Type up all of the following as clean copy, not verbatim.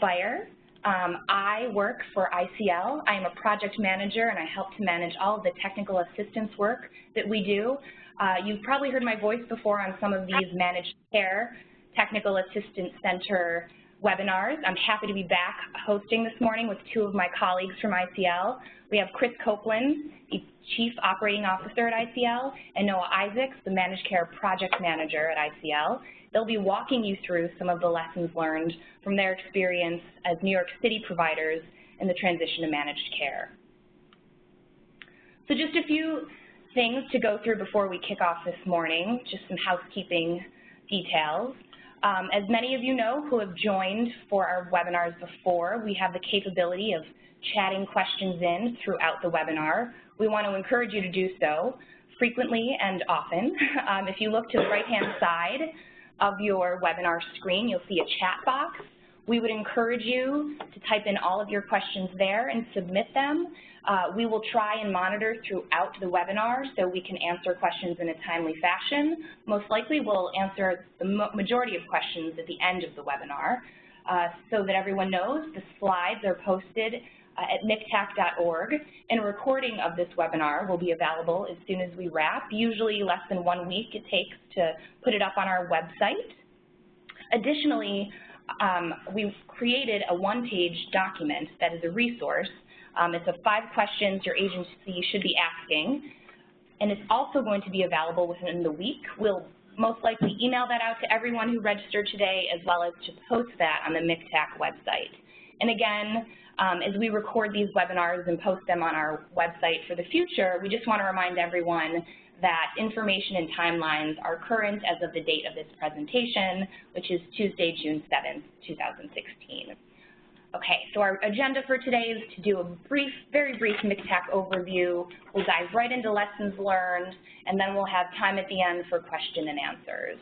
Spire. I work for ICL. I am a project manager, and I help to manage all of the technical assistance work that we do. You've probably heard my voice before on some of these managed care technical assistance center webinars. I'm happy to be back hosting this morning with two of my colleagues from ICL. We have Chris Copeland, the Chief Operating Officer at ICL, and Noah Isaacs, the Managed Care Project Manager at ICL. They'll be walking you through some of the lessons learned from their experience as New York City providers in the transition to managed care. So just a few things to go through before we kick off this morning, just some housekeeping details. As many of you know who have joined for our webinars before, we have the capability of chatting questions in throughout the webinar. We want to encourage you to do so frequently and often. If you look to the right-hand side of your webinar screen, you'll see a chat box. We would encourage you to type in all of your questions there and submit them. We will try and monitor throughout the webinar so we can answer questions in a timely fashion. Most likely we'll answer the majority of questions at the end of the webinar. So that everyone knows, the slides are posted at mctac.org, and a recording of this webinar will be available as soon as we wrap, usually less than 1 week it takes to put it up on our website. Additionally, we've created a one-page document that is a resource. It's of 5 questions your agency should be asking, and it's also going to be available within the week. We'll most likely email that out to everyone who registered today, as well as to post that on the MCTAC website. And again, as we record these webinars and post them on our website for the future, we just want to remind everyone that information and timelines are current as of the date of this presentation, which is Tuesday, June 7th, 2016. Okay, so our agenda for today is to do a very brief MCTAC overview. We'll dive right into lessons learned, and then we'll have time at the end for question and answers.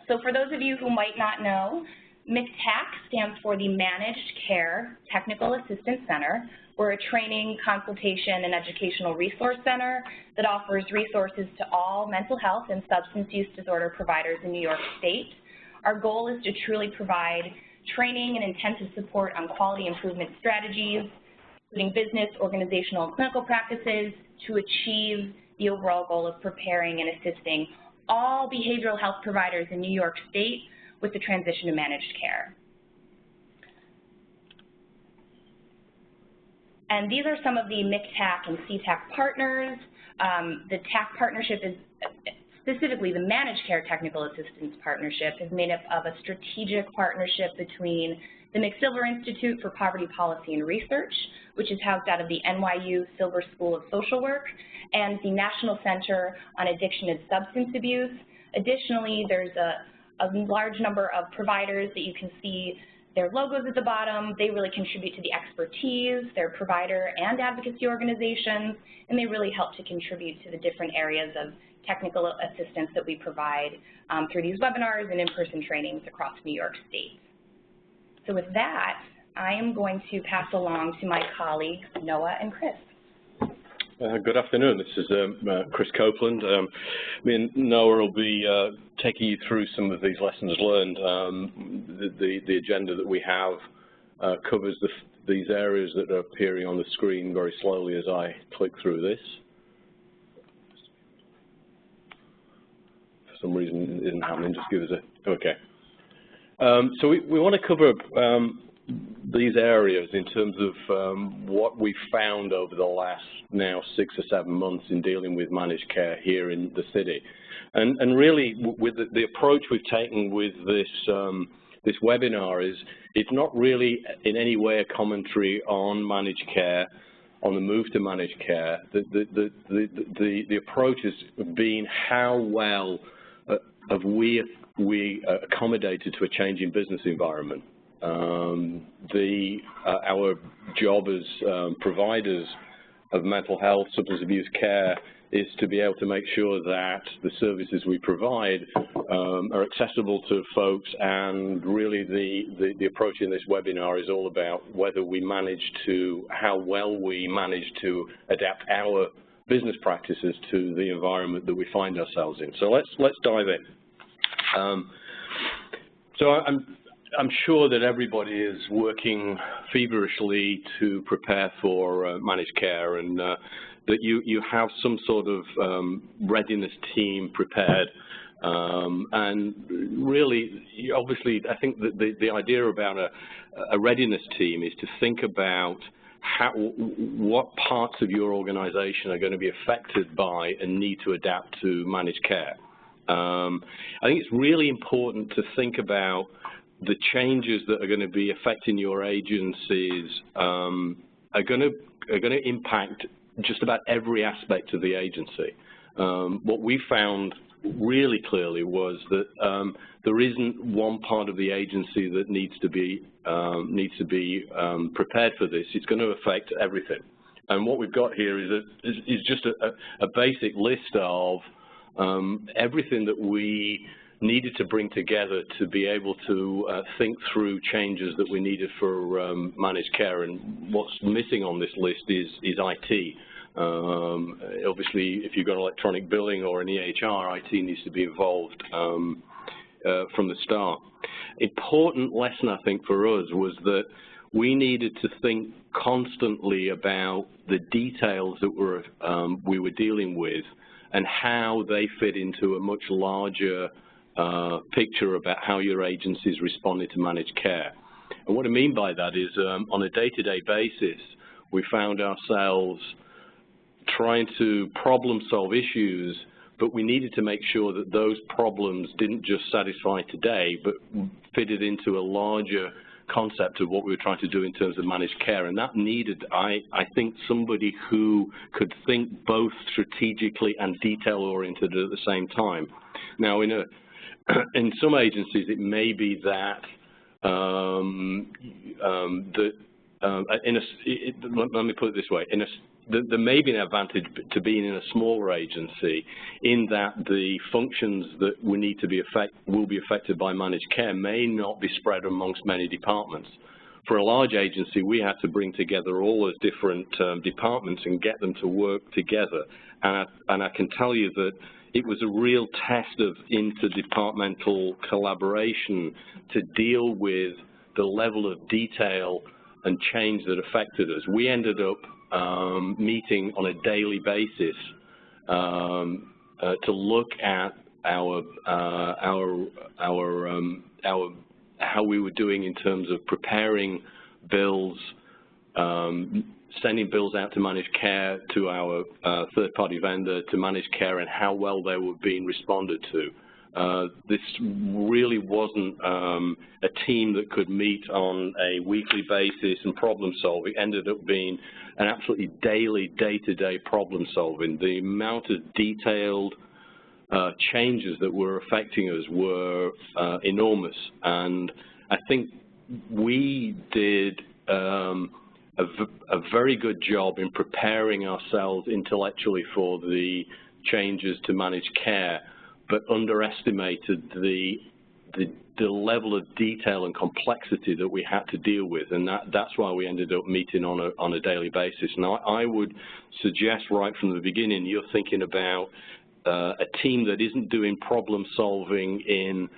So for those of you who might not know, MCTAC stands for the Managed Care Technical Assistance Center. We're a training, consultation, and educational resource center that offers resources to all mental health and substance use disorder providers in New York State. Our goal is to truly provide training and intensive support on quality improvement strategies, including business, organizational, and clinical practices, to achieve the overall goal of preparing and assisting all behavioral health providers in New York State with the transition to managed care. And these are some of the MCTAC and CTAC partners. The TAC partnership is, specifically the Managed Care Technical Assistance Partnership, is made up of a strategic partnership between the McSilver Institute for Poverty Policy and Research, which is housed out of the NYU Silver School of Social Work, and the National Center on Addiction and Substance Abuse. Additionally, there's a large number of providers that you can see their logos at the bottom. They really contribute to the expertise. They're provider and advocacy organizations, and they really help to contribute to the different areas of technical assistance that we provide through these webinars and in-person trainings across New York State. So with that, I am going to pass along to my colleagues, Noah and Chris. Good afternoon. This is Chris Copeland. Me and Noah will be taking you through some of these lessons learned. The agenda that we have covers these areas that are appearing on the screen very slowly as I click through this. For some reason it isn't happening. Just give us a okay. So we want to cover these areas in terms of what we've found over the last now 6 or 7 months in dealing with managed care here in the city. And really, with the approach we've taken with this webinar is it's not really in any way a commentary on managed care, on the move to managed care. The approach has been how well have we accommodated to a changing business environment. Our job as providers of mental health, substance abuse care is to be able to make sure that the services we provide are accessible to folks, and really the approach in this webinar is all about whether we manage to, how well we manage to adapt our business practices to the environment that we find ourselves in. So let's dive in. I'm sure that everybody is working feverishly to prepare for managed care, and that you have some sort of readiness team prepared. And really, obviously, I think that the idea about a readiness team is to think about what parts of your organization are going to be affected by and need to adapt to managed care. I think it's really important to think about the changes that are going to be affecting your agencies are going to impact just about every aspect of the agency. What we found really clearly was that there isn't one part of the agency that needs to be prepared for this. It's going to affect everything. And what we've got here is just a basic list of everything that we needed to bring together to be able to think through changes that we needed for managed care. And what's missing on this list is IT. Obviously, if you've got electronic billing or an EHR, IT needs to be involved from the start. Important lesson, I think, for us was that we needed to think constantly about the details that we were dealing with and how they fit into a much larger picture about how your agency is responding to managed care. And what I mean by that is on a day-to-day basis, we found ourselves trying to problem solve issues, but we needed to make sure that those problems didn't just satisfy today, but fitted into a larger concept of what we were trying to do in terms of managed care. And that needed, I think, somebody who could think both strategically and detail-oriented at the same time. Now, in some agencies, it may be that let me put it this way, there may be an advantage to being in a smaller agency in that the functions that we need to will be affected by managed care may not be spread amongst many departments. For a large agency, we had to bring together all those different departments and get them to work together. And I can tell you that it was a real test of interdepartmental collaboration to deal with the level of detail and change that affected us. We ended up meeting on a daily basis to look at how we were doing in terms of preparing bills, sending bills out to managed care, to our third-party vendor, to managed care, and how well they were being responded to. This really wasn't a team that could meet on a weekly basis and problem solve. It ended up being an absolutely daily, day-to-day problem solving. The amount of detailed changes that were affecting us were enormous. And I think we did a very good job in preparing ourselves intellectually for the changes to managed care, but underestimated the level of detail and complexity that we had to deal with, and that's why we ended up meeting on a daily basis. Now, I would suggest right from the beginning you're thinking about a team that isn't doing problem solving in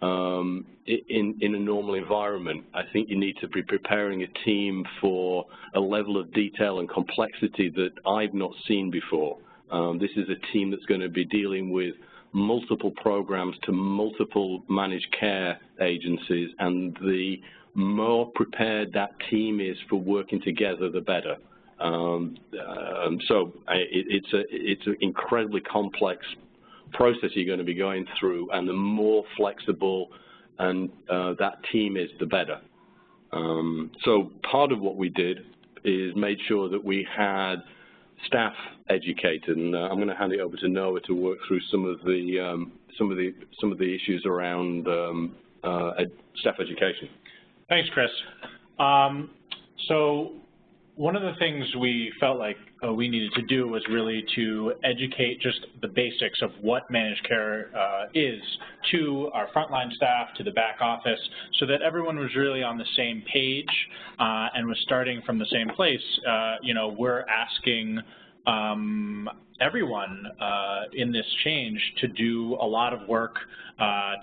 a normal environment. I think you need to be preparing a team for a level of detail and complexity that I've not seen before. This is a team that's going to be dealing with multiple programs to multiple managed care agencies, and the more prepared that team is for working together, the better. So it's an incredibly complex process you're going to be going through, and the more flexible and that team is, the better. So part of what we did is made sure that we had staff educated, and I'm going to hand it over to Noah to work through some of the issues around staff education. Thanks, Chris. So one of the things we felt like we needed to do was really to educate just the basics of what managed care is to our frontline staff, to the back office, so that everyone was really on the same page and was starting from the same place. You know, we're asking everyone in this change to do a lot of work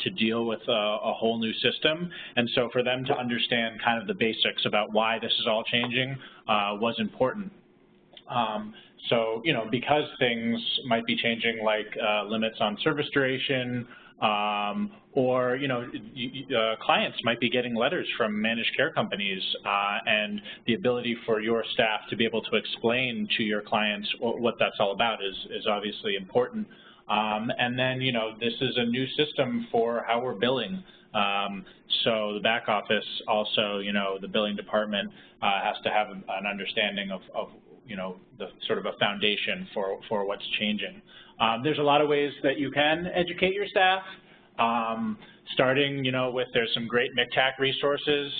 to deal with a whole new system. And so for them to understand kind of the basics about why this is all changing was important. So, you know, because things might be changing, like limits on service duration, or, you know, clients might be getting letters from managed care companies, and the ability for your staff to be able to explain to your clients what that's all about is obviously important. And then, you know, this is a new system for how we're billing. So the back office also, you know, the billing department has to have an understanding of you know, the sort of a foundation for what's changing. There's a lot of ways that you can educate your staff, starting, you know, with there's some great MCTAC resources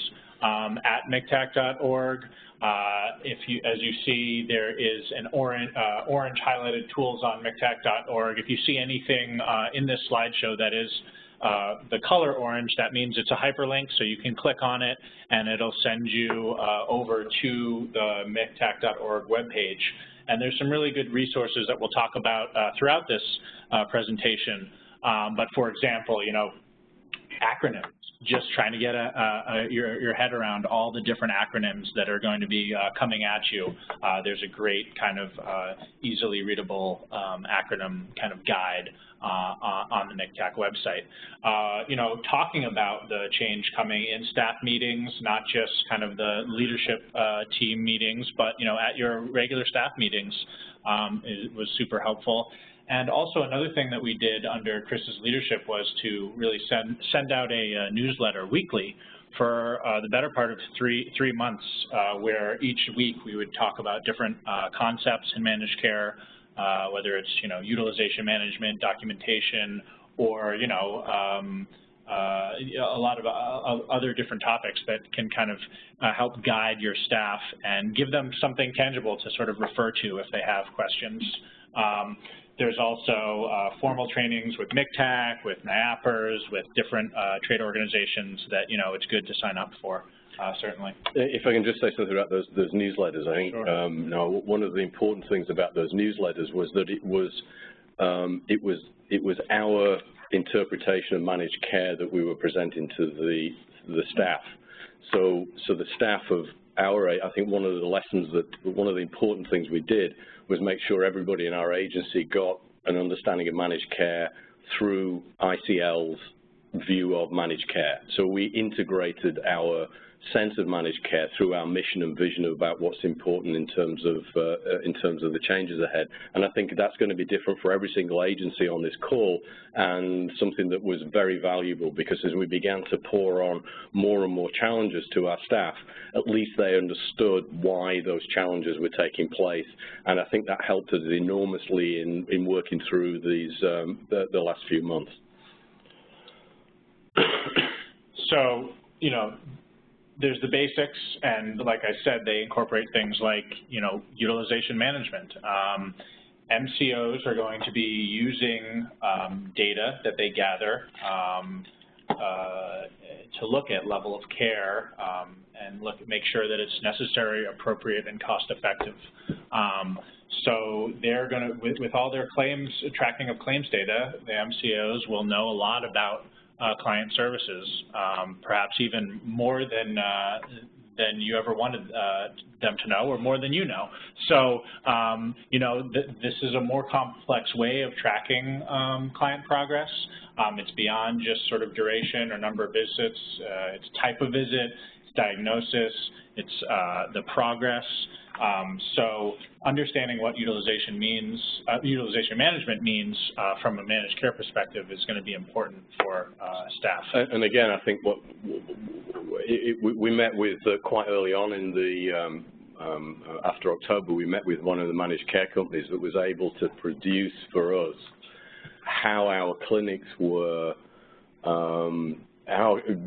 at mctac.org. As you see, there is an orange highlighted tools on mctac.org. If you see anything in this slideshow that is the color orange, that means it's a hyperlink, so you can click on it and it'll send you over to the mctac.org webpage. And there's some really good resources that we'll talk about throughout this presentation. But for example, you know, acronyms, just trying to get your head around all the different acronyms that are going to be coming at you. There's a great kind of easily readable acronym kind of guide on the MCTAC website. You know, talking about the change coming in staff meetings, not just kind of the leadership team meetings, but, you know, at your regular staff meetings was super helpful. And also another thing that we did under Chris's leadership was to really send out a newsletter weekly for the better part of three months, where each week we would talk about different concepts in managed care, whether it's, you know, utilization management, documentation, or, you know, a lot of other different topics that can kind of help guide your staff and give them something tangible to sort of refer to if they have questions. There's also formal trainings with MCTAC, with NIAPers, with different trade organizations that, you know, it's good to sign up for, certainly. If I can just say something about those newsletters, I think Sure. now one of the important things about those newsletters was that it was our interpretation of managed care that we were presenting to the staff. So the staff of I think one of the important things we did was make sure everybody in our agency got an understanding of managed care through ICL's view of managed care. So we integrated our sense of managed care through our mission and vision about what's important in terms of the changes ahead. And I think that's going to be different for every single agency on this call, and something that was very valuable, because as we began to pour on more and more challenges to our staff, at least they understood why those challenges were taking place. And I think that helped us enormously in working through these the last few months. So, you know, there's the basics, and like I said, they incorporate things like, you know, utilization management. MCOs are going to be using data that they gather to look at level of care and make sure that it's necessary, appropriate, and cost-effective. So they're going to, with all their claims, tracking of claims data, the MCOs will know a lot about client services, perhaps even more than you ever wanted them to know, or more than you know. So, you know, this is a more complex way of tracking client progress. It's beyond just sort of duration or number of visits. It's type of visit, it's diagnosis, it's the progress. So understanding what utilization means, utilization management means from a managed care perspective is going to be important for staff. And again, I think we met with quite early on in the after October, we met with one of the managed care companies that was able to produce for us how our clinics were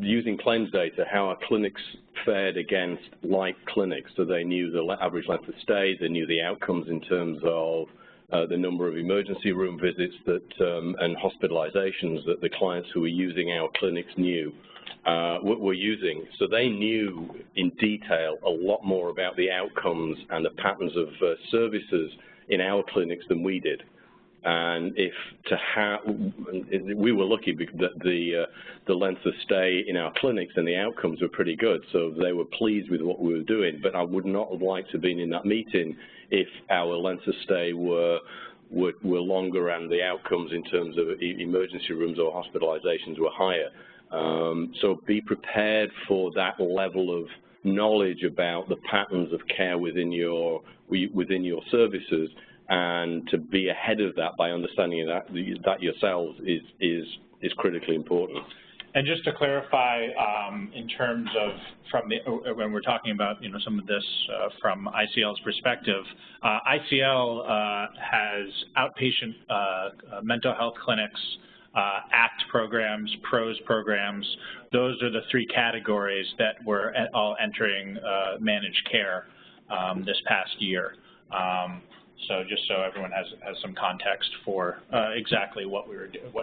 using claims data, how our clinics fared against like clinics. So they knew the average length of stay, they knew the outcomes in terms of the number of emergency room visits that and hospitalizations that the clients who were using our clinics knew were using. So they knew in detail a lot more about the outcomes and the patterns of services in our clinics than we did. And we were lucky that the length of stay in our clinics and the outcomes were pretty good, so they were pleased with what we were doing. But I would not have liked to have been in that meeting if our length of stay were longer and the outcomes in terms of emergency rooms or hospitalizations were higher. So be prepared for that level of knowledge about the patterns of care within your services, and to be ahead of that by understanding that yourselves is critically important. And just to clarify, in terms of when we're talking about some of this from ICL's perspective, ICL has outpatient mental health clinics, ACT programs, PROS programs. Those are the three categories that were all entering managed care this past year. So just so everyone has some context for exactly what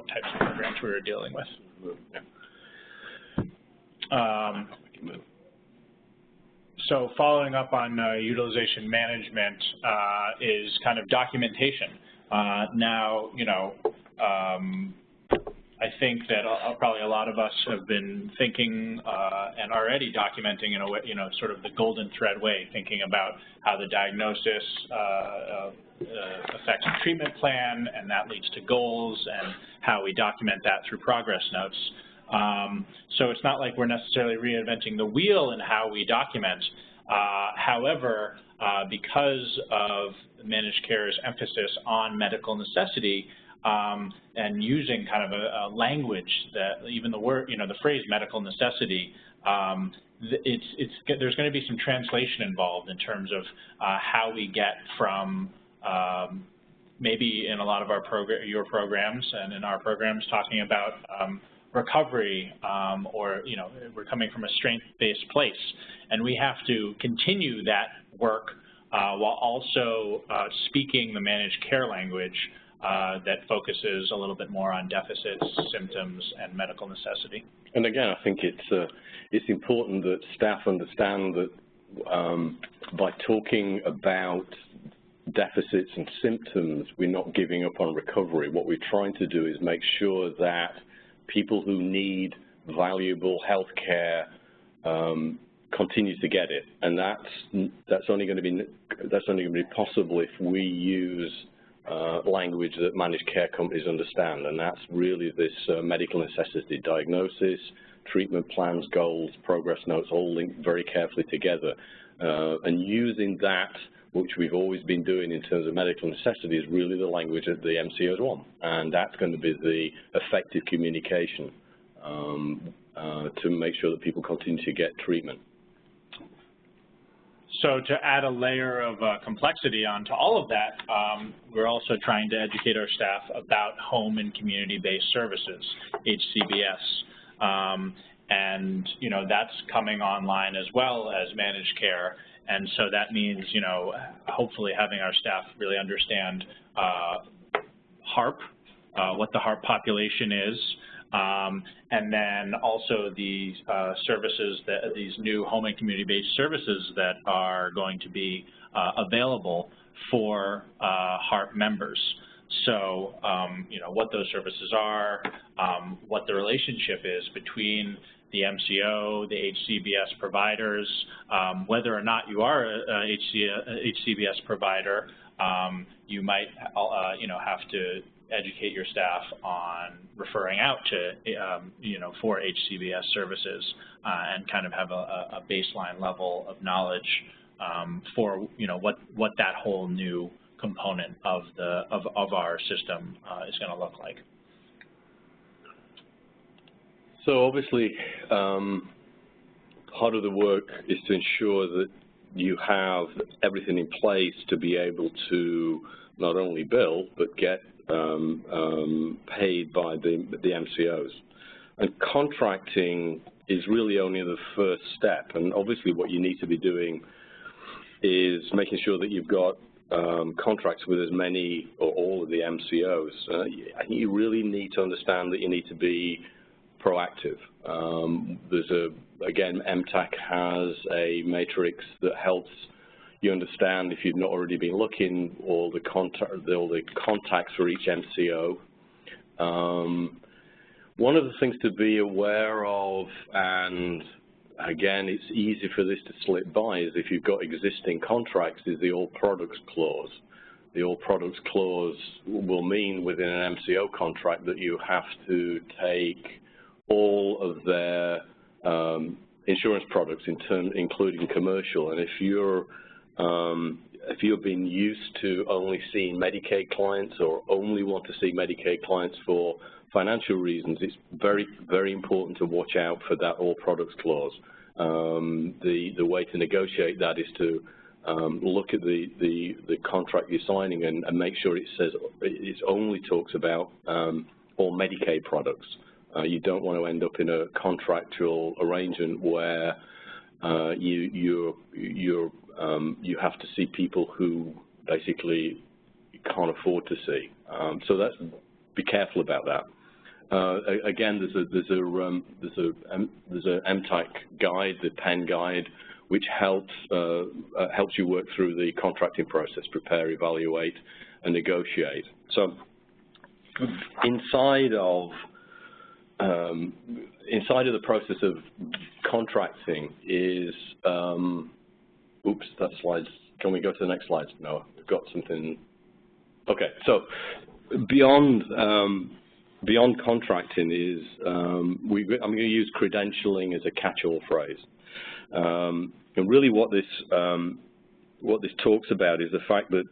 types of programs we were dealing with. So following up on utilization management is kind of documentation. Now, I think that probably a lot of us have been thinking and already documenting in a way, sort of the golden thread way, thinking about how the diagnosis affects the treatment plan, and that leads to goals, and how we document that through progress notes. So it's not like we're necessarily reinventing the wheel in how we document. However, because of managed care's emphasis on medical necessity, and using kind of a language that even the word, the phrase medical necessity, there's going to be some translation involved in terms of how we get from maybe in a lot of your programs and in our programs talking about recovery, or we're coming from a strength-based place, and we have to continue that work while also speaking the managed care language that focuses a little bit more on deficits, symptoms, and medical necessity. And again, I think it's important that staff understand that by talking about deficits and symptoms, we're not giving up on recovery. What we're trying to do is make sure that people who need valuable health care continue to get it, and that's only going to be possible if we use language that managed care companies understand, and that's really this medical necessity diagnosis, treatment plans, goals, progress notes, all linked very carefully together. And using that, which we've always been doing in terms of medical necessity, is really the language that the MCOs want, and that's going to be the effective communication to make sure that people continue to get treatment. So to add a layer of complexity onto all of that, we're also trying to educate our staff about home and community-based services, HCBS. And that's coming online as well as managed care. And so that means, hopefully having our staff really understand HARP, what the HARP population is, and then also the services, these new home and community-based services that are going to be available for HARP members. So, what those services are, what the relationship is between the MCO, the HCBS providers, whether or not you are a HCBS provider, you might, have to educate your staff on referring out to, for HCBS services, and kind of have a baseline level of knowledge for, what that whole new component of our system is going to look like. So obviously, part of the work is to ensure that you have everything in place to be able to not only bill, but get paid by the MCOs. And contracting is really only the first step. And obviously what you need to be doing is making sure that you've got contracts with as many or all of the MCOs. You really need to understand that you need to be proactive. Again, MTAC has a matrix that helps you understand, if you've not already been looking, all the contacts for each MCO. One of the things to be aware of, and again, it's easy for this to slip by, is if you've got existing contracts, is the all products clause. The all products clause will mean within an MCO contract that you have to take all of their insurance products, including commercial. And if you're being used to only seeing Medicaid clients or only want to see Medicaid clients for financial reasons, it's very, very important to watch out for that all products clause. The way to negotiate that is to look at the contract you're signing and make sure it says it only talks about all Medicaid products. You don't want to end up in a contractual arrangement where you have to see people who basically you can't afford to see. So be careful about that. Again, there's a MTAC guide, the PEN guide, which helps you work through the contracting process, prepare, evaluate, and negotiate. So inside of the process of contracting is, oops, that slide's, can we go to the next slide? No, we've got something. Okay, so beyond contracting is, I'm going to use credentialing as a catch-all phrase. And really what this talks about is the fact that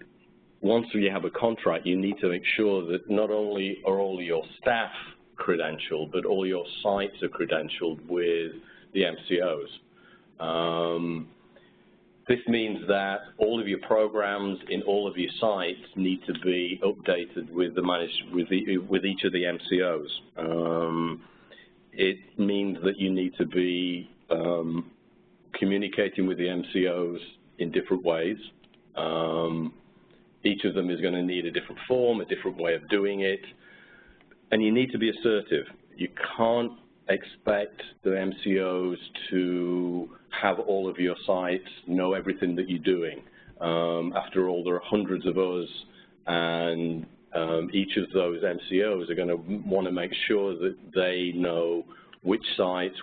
once you have a contract, you need to make sure that not only are all your staff credentialed, but all your sites are credentialed with the MCOs. This means that all of your programs in all of your sites need to be updated with with each of the MCOs. It means that you need to be communicating with the MCOs in different ways. Each of them is going to need a different form, a different way of doing it, and you need to be assertive. You can't expect the MCOs to have all of your sites, know everything that you're doing. After all, there are hundreds of us, and each of those MCOs are going to want to make sure that they know which sites,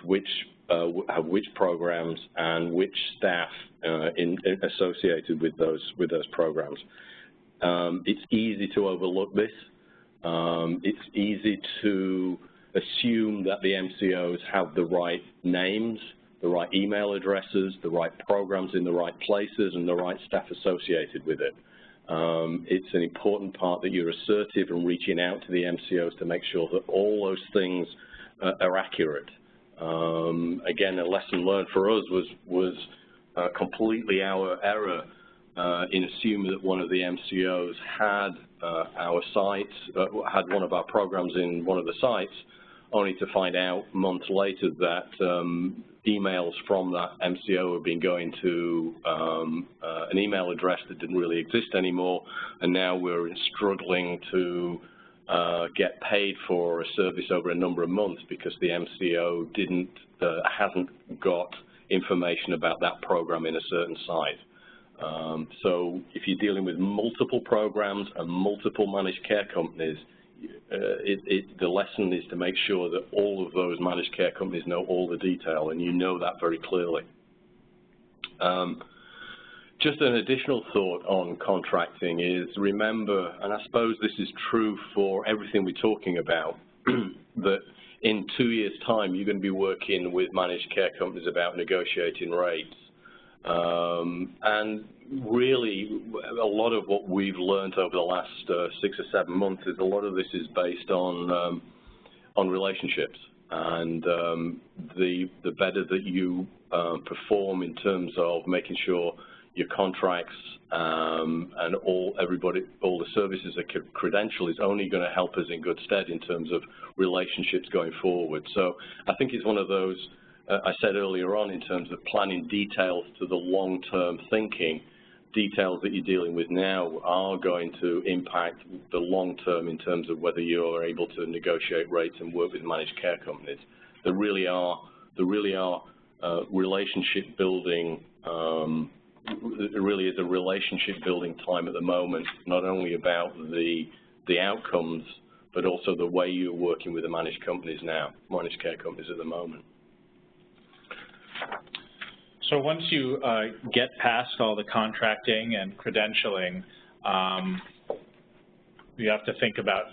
have which programs, and which staff associated with those programs. It's easy to overlook this. It's easy to assume that the MCOs have the right names, the right email addresses, the right programs in the right places, and the right staff associated with it. It's an important part that you're assertive and reaching out to the MCOs to make sure that all those things are accurate. Again, a lesson learned for us was completely our error in assuming that one of the MCOs had our sites, had one of our programs in one of the sites, only to find out months later that emails from that MCO have been going to an email address that didn't really exist anymore, and now we're struggling to get paid for a service over a number of months because the MCO hasn't got information about that program in a certain site. So if you're dealing with multiple programs and multiple managed care companies, the lesson is to make sure that all of those managed care companies know all the detail, and you know that very clearly. Just an additional thought on contracting is, remember, and I suppose this is true for everything we're talking about, that in 2 years' time you're going to be working with managed care companies about negotiating rates. And really, a lot of what we've learned over the last 6 or 7 months is a lot of this is based on relationships, and the better that you perform in terms of making sure your contracts and all the services are credentialed is only going to help us in good stead in terms of relationships going forward. So I think it's one of those. I said earlier on, in terms of planning details to the long-term thinking, details that you're dealing with now are going to impact the long-term in terms of whether you're able to negotiate rates and work with managed care companies. There really are relationship building it really is a relationship building time at the moment, not only about the outcomes, but also the way you're working with the managed companies now, managed care companies at the moment. So once you get past all the contracting and credentialing, you have to think about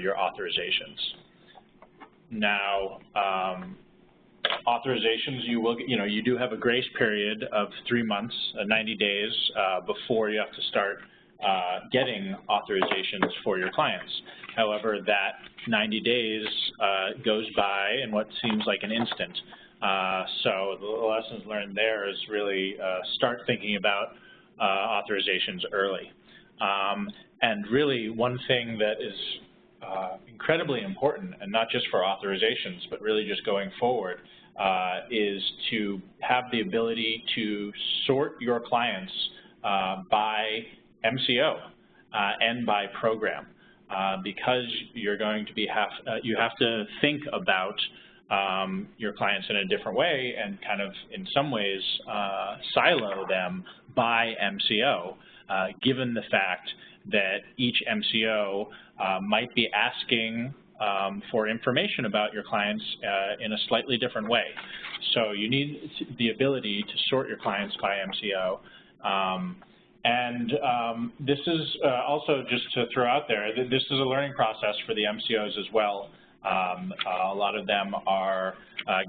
your authorizations. Now, authorizations, you do have a grace period of 3 months, 90 days before you have to start getting authorizations for your clients. However, that 90 days goes by in what seems like an instant. So the lessons learned there is really start thinking about authorizations early. And really one thing that is incredibly important, and not just for authorizations, but really just going forward, is to have the ability to sort your clients by MCO and by program, because you're going to be you have to think about your clients in a different way and kind of in some ways silo them by MCO, given the fact that each MCO might be asking for information about your clients in a slightly different way. So you need the ability to sort your clients by MCO. This is also, just to throw out there, this is a learning process for the MCOs as well. A lot of them are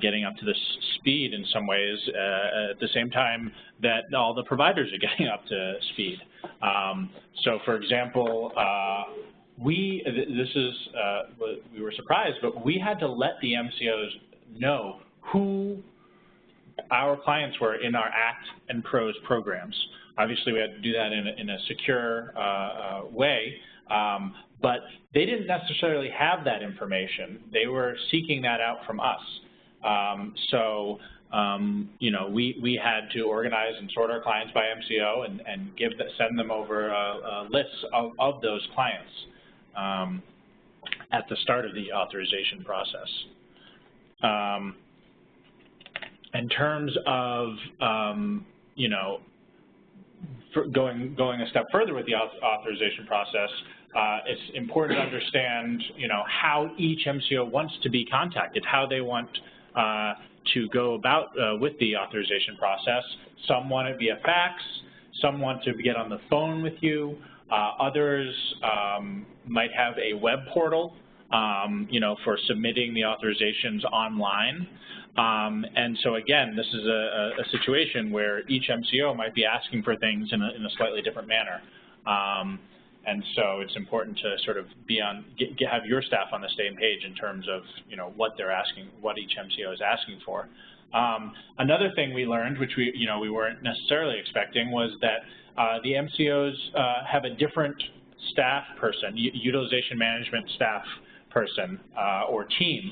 getting up to this speed in some ways at the same time that all the providers are getting up to speed. So for example, we were surprised, but we had to let the MCOs know who our clients were in our ACT and PROS programs. Obviously, we had to do that in a secure way, but they didn't necessarily have that information. They were seeking that out from us. We had to organize and sort our clients by MCO and send them over lists of those clients at the start of the authorization process. In terms of going a step further with the authorization process, it's important to understand, how each MCO wants to be contacted, how they want to go about with the authorization process. Some want it via fax, some want to get on the phone with you, others might have a web portal, for submitting the authorizations online. And so again, this is a situation where each MCO might be asking for things in a slightly different manner. And so it's important to sort of have your staff on the same page in terms of, what they're asking, what each MCO is asking for. Another thing we learned, which we weren't necessarily expecting, was that the MCOs have a different staff person, utilization management staff person or team.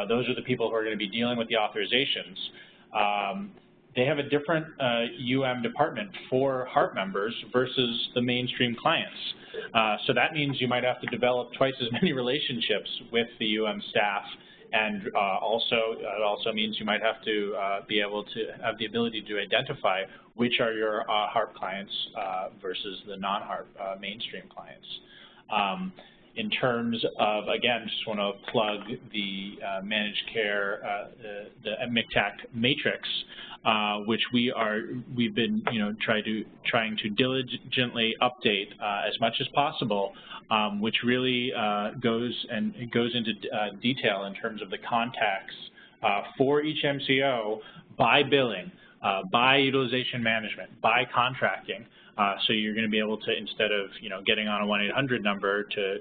Those are the people who are going to be dealing with the authorizations. They have a different department for HARP members versus the mainstream clients. So that means you might have to develop twice as many relationships with the staff, and it also means you might have to be able to have the ability to identify which are your HARP clients versus the non-HARP mainstream clients. In terms of, again, just want to plug the managed care, the MCTAC matrix, which we've been, trying to diligently update as much as possible, which really goes into detail in terms of the contacts for each MCO by billing, by utilization management, by contracting. So you're going to be able to, instead of getting on a 1-800 number to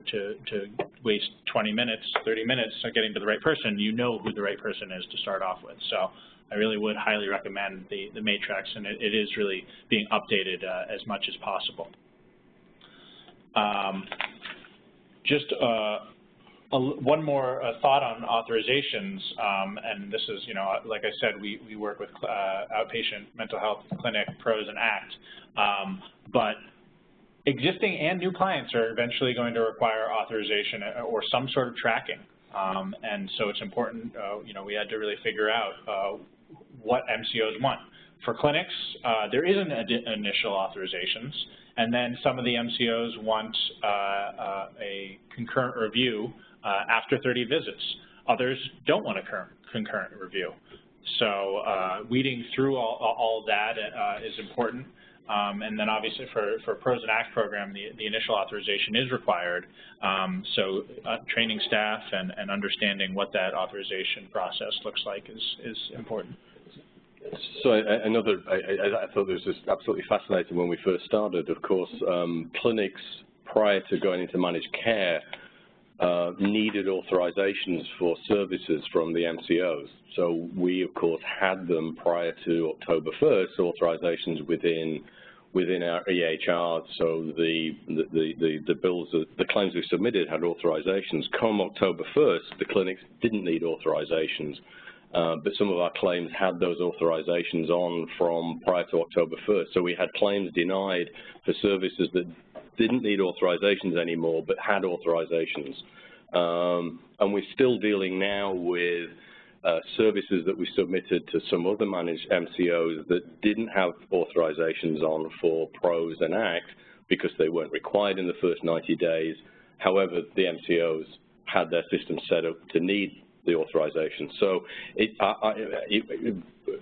waste 20 minutes, 30 minutes getting to the right person, you know who the right person is to start off with. So I really would highly recommend the matrix, and it is really being updated as much as possible. Just one more thought on authorizations, and this is, like I said, we work with outpatient mental health clinic, PROS, and ACT, but existing and new clients are eventually going to require authorization or some sort of tracking, and so it's important, we had to really figure out what MCOs want. For clinics, there isn't initial authorizations, and then some of the MCOs want a concurrent review after 30 visits. Others don't want a concurrent review. So weeding through all of that is important. And then obviously for Pros and Acts program, the initial authorization is required. So training staff and understanding what that authorization process looks like is important. So I thought this was absolutely fascinating when we first started. Of course, clinics prior to going into managed care needed authorizations for services from the MCOs. So we, of course, had them prior to October 1st, authorizations within our EHR. So the bills, the claims we submitted had authorizations. Come October 1st, the clinics didn't need authorizations. But some of our claims had those authorizations on from prior to October 1st. So we had claims denied for services that didn't need authorizations anymore, but had authorizations. And we're still dealing now with services that we submitted to some other managed MCOs that didn't have authorizations on for Pros and Act because they weren't required in the first 90 days. However, the MCOs had their system set up to need the authorization. So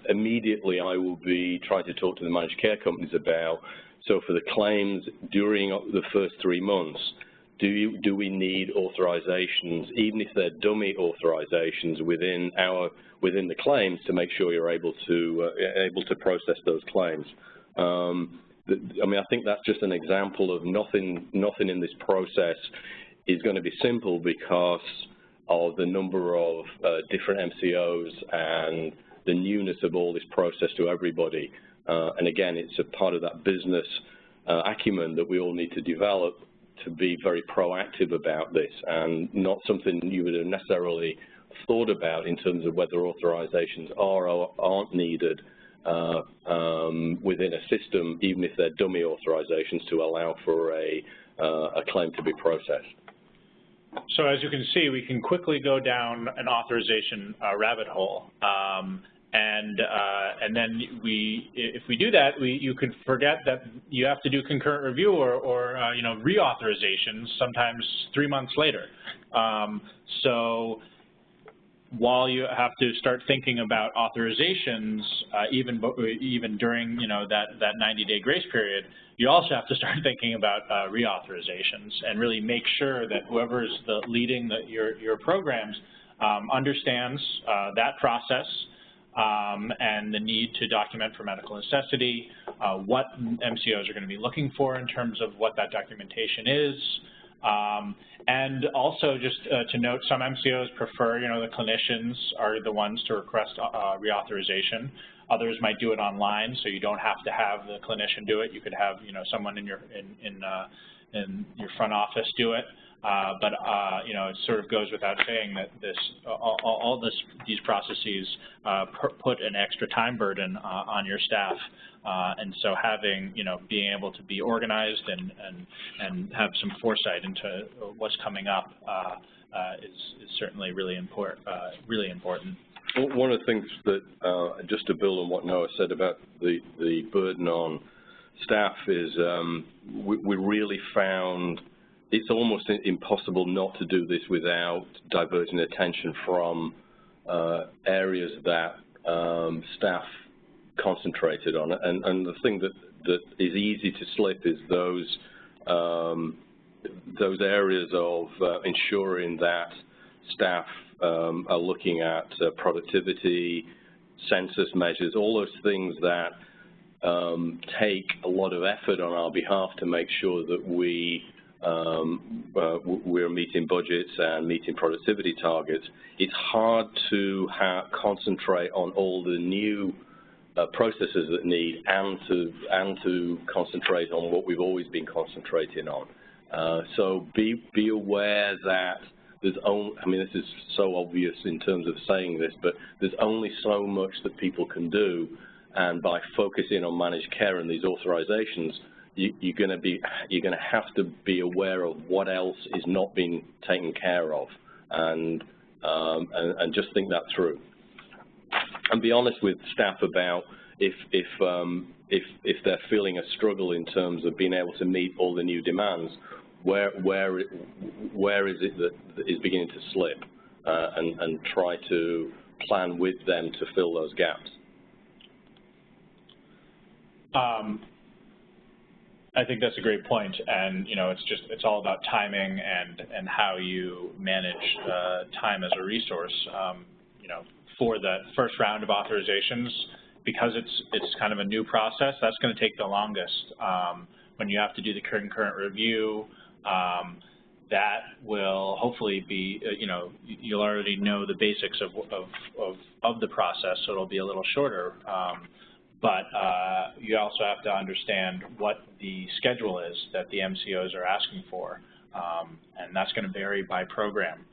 immediately I will be trying to talk to the managed care companies about, so for the claims during the first 3 months, do we need authorizations, even if they're dummy authorizations within the claims, to make sure you're able to process those claims. I mean, I think that's just an example of nothing in this process is going to be simple because of the number of different MCOs and the newness of all this process to everybody. And again, it's a part of that business acumen that we all need to develop to be very proactive about this, and not something you would have necessarily thought about in terms of whether authorizations are or aren't needed within a system, even if they're dummy authorizations to allow for a claim to be processed. So as you can see, we can quickly go down an authorization rabbit hole. And then if we do that, you could forget that you have to do concurrent review or reauthorizations sometimes 3 months later. So while you have to start thinking about authorizations, even during that 90-day grace period, you also have to start thinking about reauthorizations and really make sure that whoever's leading your programs understands that process. And the need to document for medical necessity, what MCOs are going to be looking for in terms of what that documentation is, and also just to note, some MCOs prefer, the clinicians are the ones to request reauthorization. Others might do it online, so you don't have to have the clinician do it. You could have, someone in your front office do it. But it sort of goes without saying that these processes put an extra time burden on your staff, and so having being able to be organized and have some foresight into what's coming up is certainly really important. One of the things that just to build on what Noah said about the burden on staff is we really found it's almost impossible not to do this without diverting attention from areas that staff concentrated on. And the thing that is easy to slip is those areas of ensuring that staff are looking at productivity, census measures, all those things that take a lot of effort on our behalf to make sure that we're meeting budgets and meeting productivity targets. It's hard to concentrate on all the new processes that need and to concentrate on what we've always been concentrating on. So be aware that there's only, this is so obvious in terms of saying this, but there's only so much that people can do, and by focusing on managed care and these authorizations, you're going to have to be aware of what else is not being taken care of, and just think that through. And be honest with staff about if they're feeling a struggle in terms of being able to meet all the new demands, where is it that is beginning to slip, and try to plan with them to fill those gaps. I think that's a great point, and it's all about timing and how you manage time as a resource. For the first round of authorizations, because it's kind of a new process, that's going to take the longest. When you have to do the concurrent review, that will hopefully be, you'll already know the basics of the process, so it'll be a little shorter. But you also have to understand what the schedule is that the MCOs are asking for, and that's going to vary by program,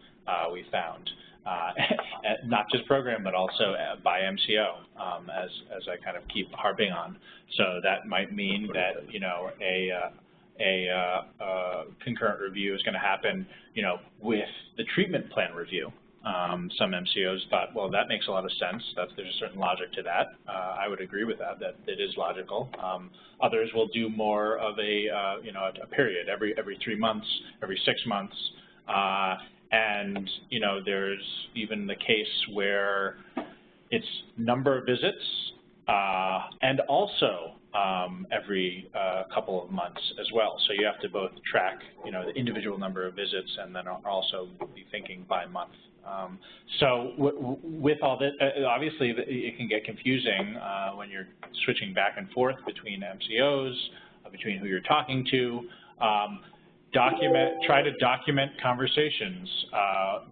we found. Not just program, but also by MCO, as I kind of keep harping on. So that might mean that, a concurrent review is going to happen, with the treatment plan review. Some MCOs thought, well, that makes a lot of sense. There's a certain logic to that. I would agree with that it is logical. Others will do more of a period every 3 months, every 6 months, and there's even the case where it's number of visits and also every couple of months as well. So you have to both track the individual number of visits and then also be thinking by month. So with all that, obviously it can get confusing when you're switching back and forth between MCOs, between who you're talking to. Try to document conversations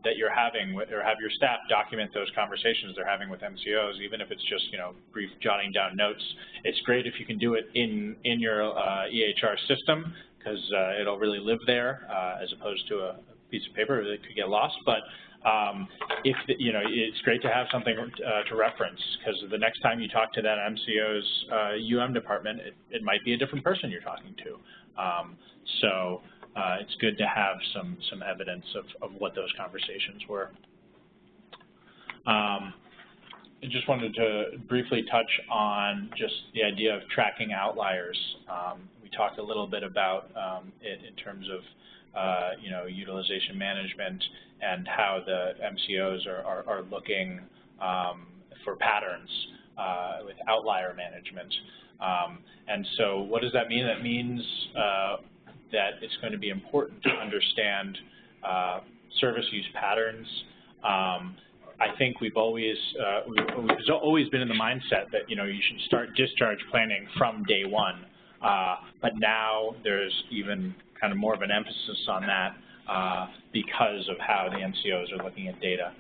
that you're having with, or have your staff document those conversations they're having with MCOs, even if it's just brief jotting down notes. It's great if you can do it in your EHR system, because it'll really live there as opposed to a piece of paper that could get lost. But it's great to have something to reference, because the next time you talk to that MCO's department, it might be a different person you're talking to. So it's good to have some evidence of what those conversations were. I just wanted to briefly touch on just the idea of tracking outliers. We talked a little bit about it in terms of utilization management and how the MCOs are looking for patterns with outlier management. And so what does that mean? That means that it's going to be important to understand service use patterns. I think we've always been in the mindset that you should start discharge planning from day one, but now there's even kind of more of an emphasis on that because of how the MCOs are looking at data.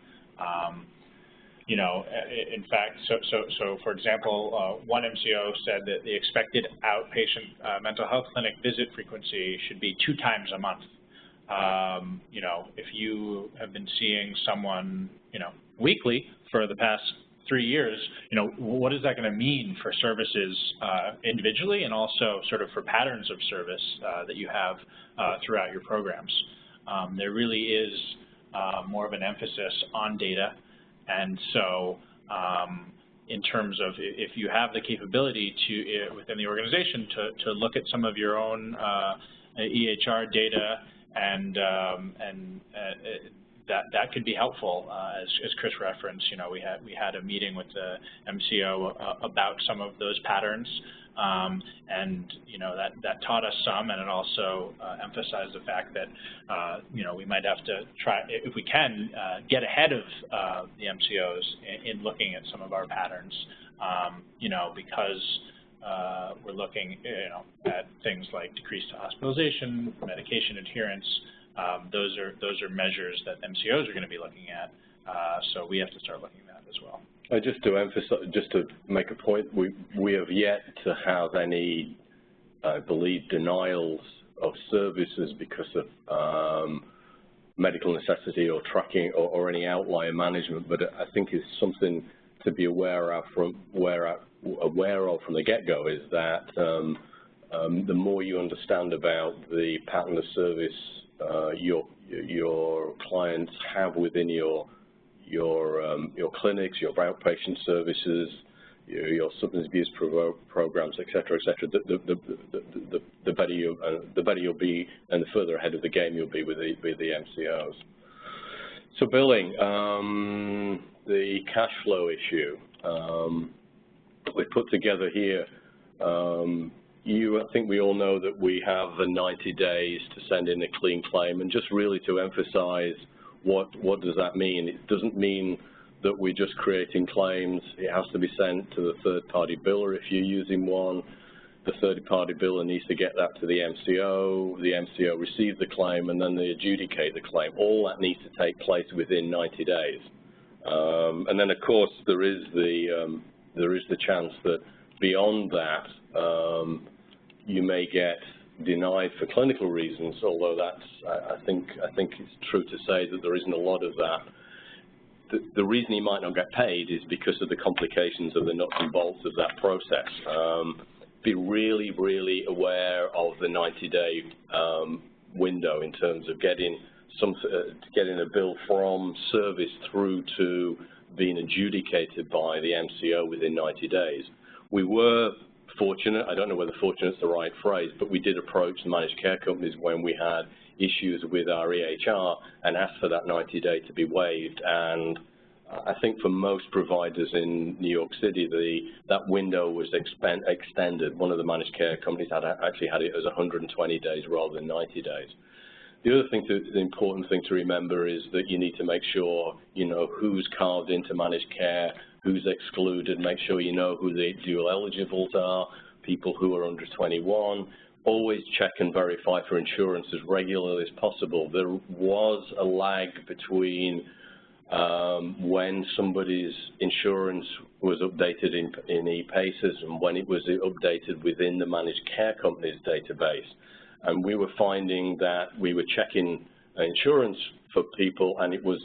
In fact, so for example, one MCO said that the expected outpatient mental health clinic visit frequency should be 2 times a month. If you have been seeing someone, weekly for the past 3 years, what is that going to mean for services individually, and also sort of for patterns of service that you have throughout your programs? There really is more of an emphasis on data. And so in terms of if you have the capability to, within the organization, to look at some of your own EHR data, and that could be helpful. As Chris referenced, we had a meeting with the MCO about some of those patterns, and that taught us some, and it also emphasized the fact that we might have to try, if we can, get ahead of the MCOs in looking at some of our patterns, because we're looking at things like decreased hospitalization, medication adherence. Those are measures that MCOs are going to be looking at, so we have to start looking at that as well. Just to emphasize, just to make a point, we have yet to have any, I believe, denials of services because of medical necessity or tracking or any outlier management. But I think it's something to be aware of from the get-go, is that the more you understand about the pattern of service your clients have within your clinics, your outpatient services, your substance abuse programs, et cetera, the better you'll be, and the further ahead of the game you'll be with the MCOs. So billing, the cash flow issue we put together here. I think we all know that we have the 90 days to send in a clean claim, and just really to emphasize what does that mean. It doesn't mean that we're just creating claims. It has to be sent to the third-party biller if you're using one. The third-party biller needs to get that to the MCO. The MCO receives the claim, and then they adjudicate the claim. All that needs to take place within 90 days. And then, of course, there is the chance that beyond that, you may get denied for clinical reasons. Although that's, I think it's true to say that there isn't a lot of that. The reason he might not get paid is because of the complications of the nuts and bolts of that process. Be really, really aware of the 90-day window in terms of getting a bill from service through to being adjudicated by the MCO within 90 days. We were fortunate, I don't know whether fortunate is the right phrase, but we did approach the managed care companies when we had issues with our EHR and asked for that 90-day to be waived. And I think for most providers in New York City, that window was extended. One of the managed care companies actually had it as 120 days rather than 90 days. The other thing, the important thing to remember is that you need to make sure you know who's carved into managed care, who's excluded, make sure you know who the dual eligibles are, people who are under 21. Always check and verify for insurance as regularly as possible. There was a lag between when somebody's insurance was updated in ePaces and when it was updated within the managed care company's database. And we were finding that we were checking insurance for people and it was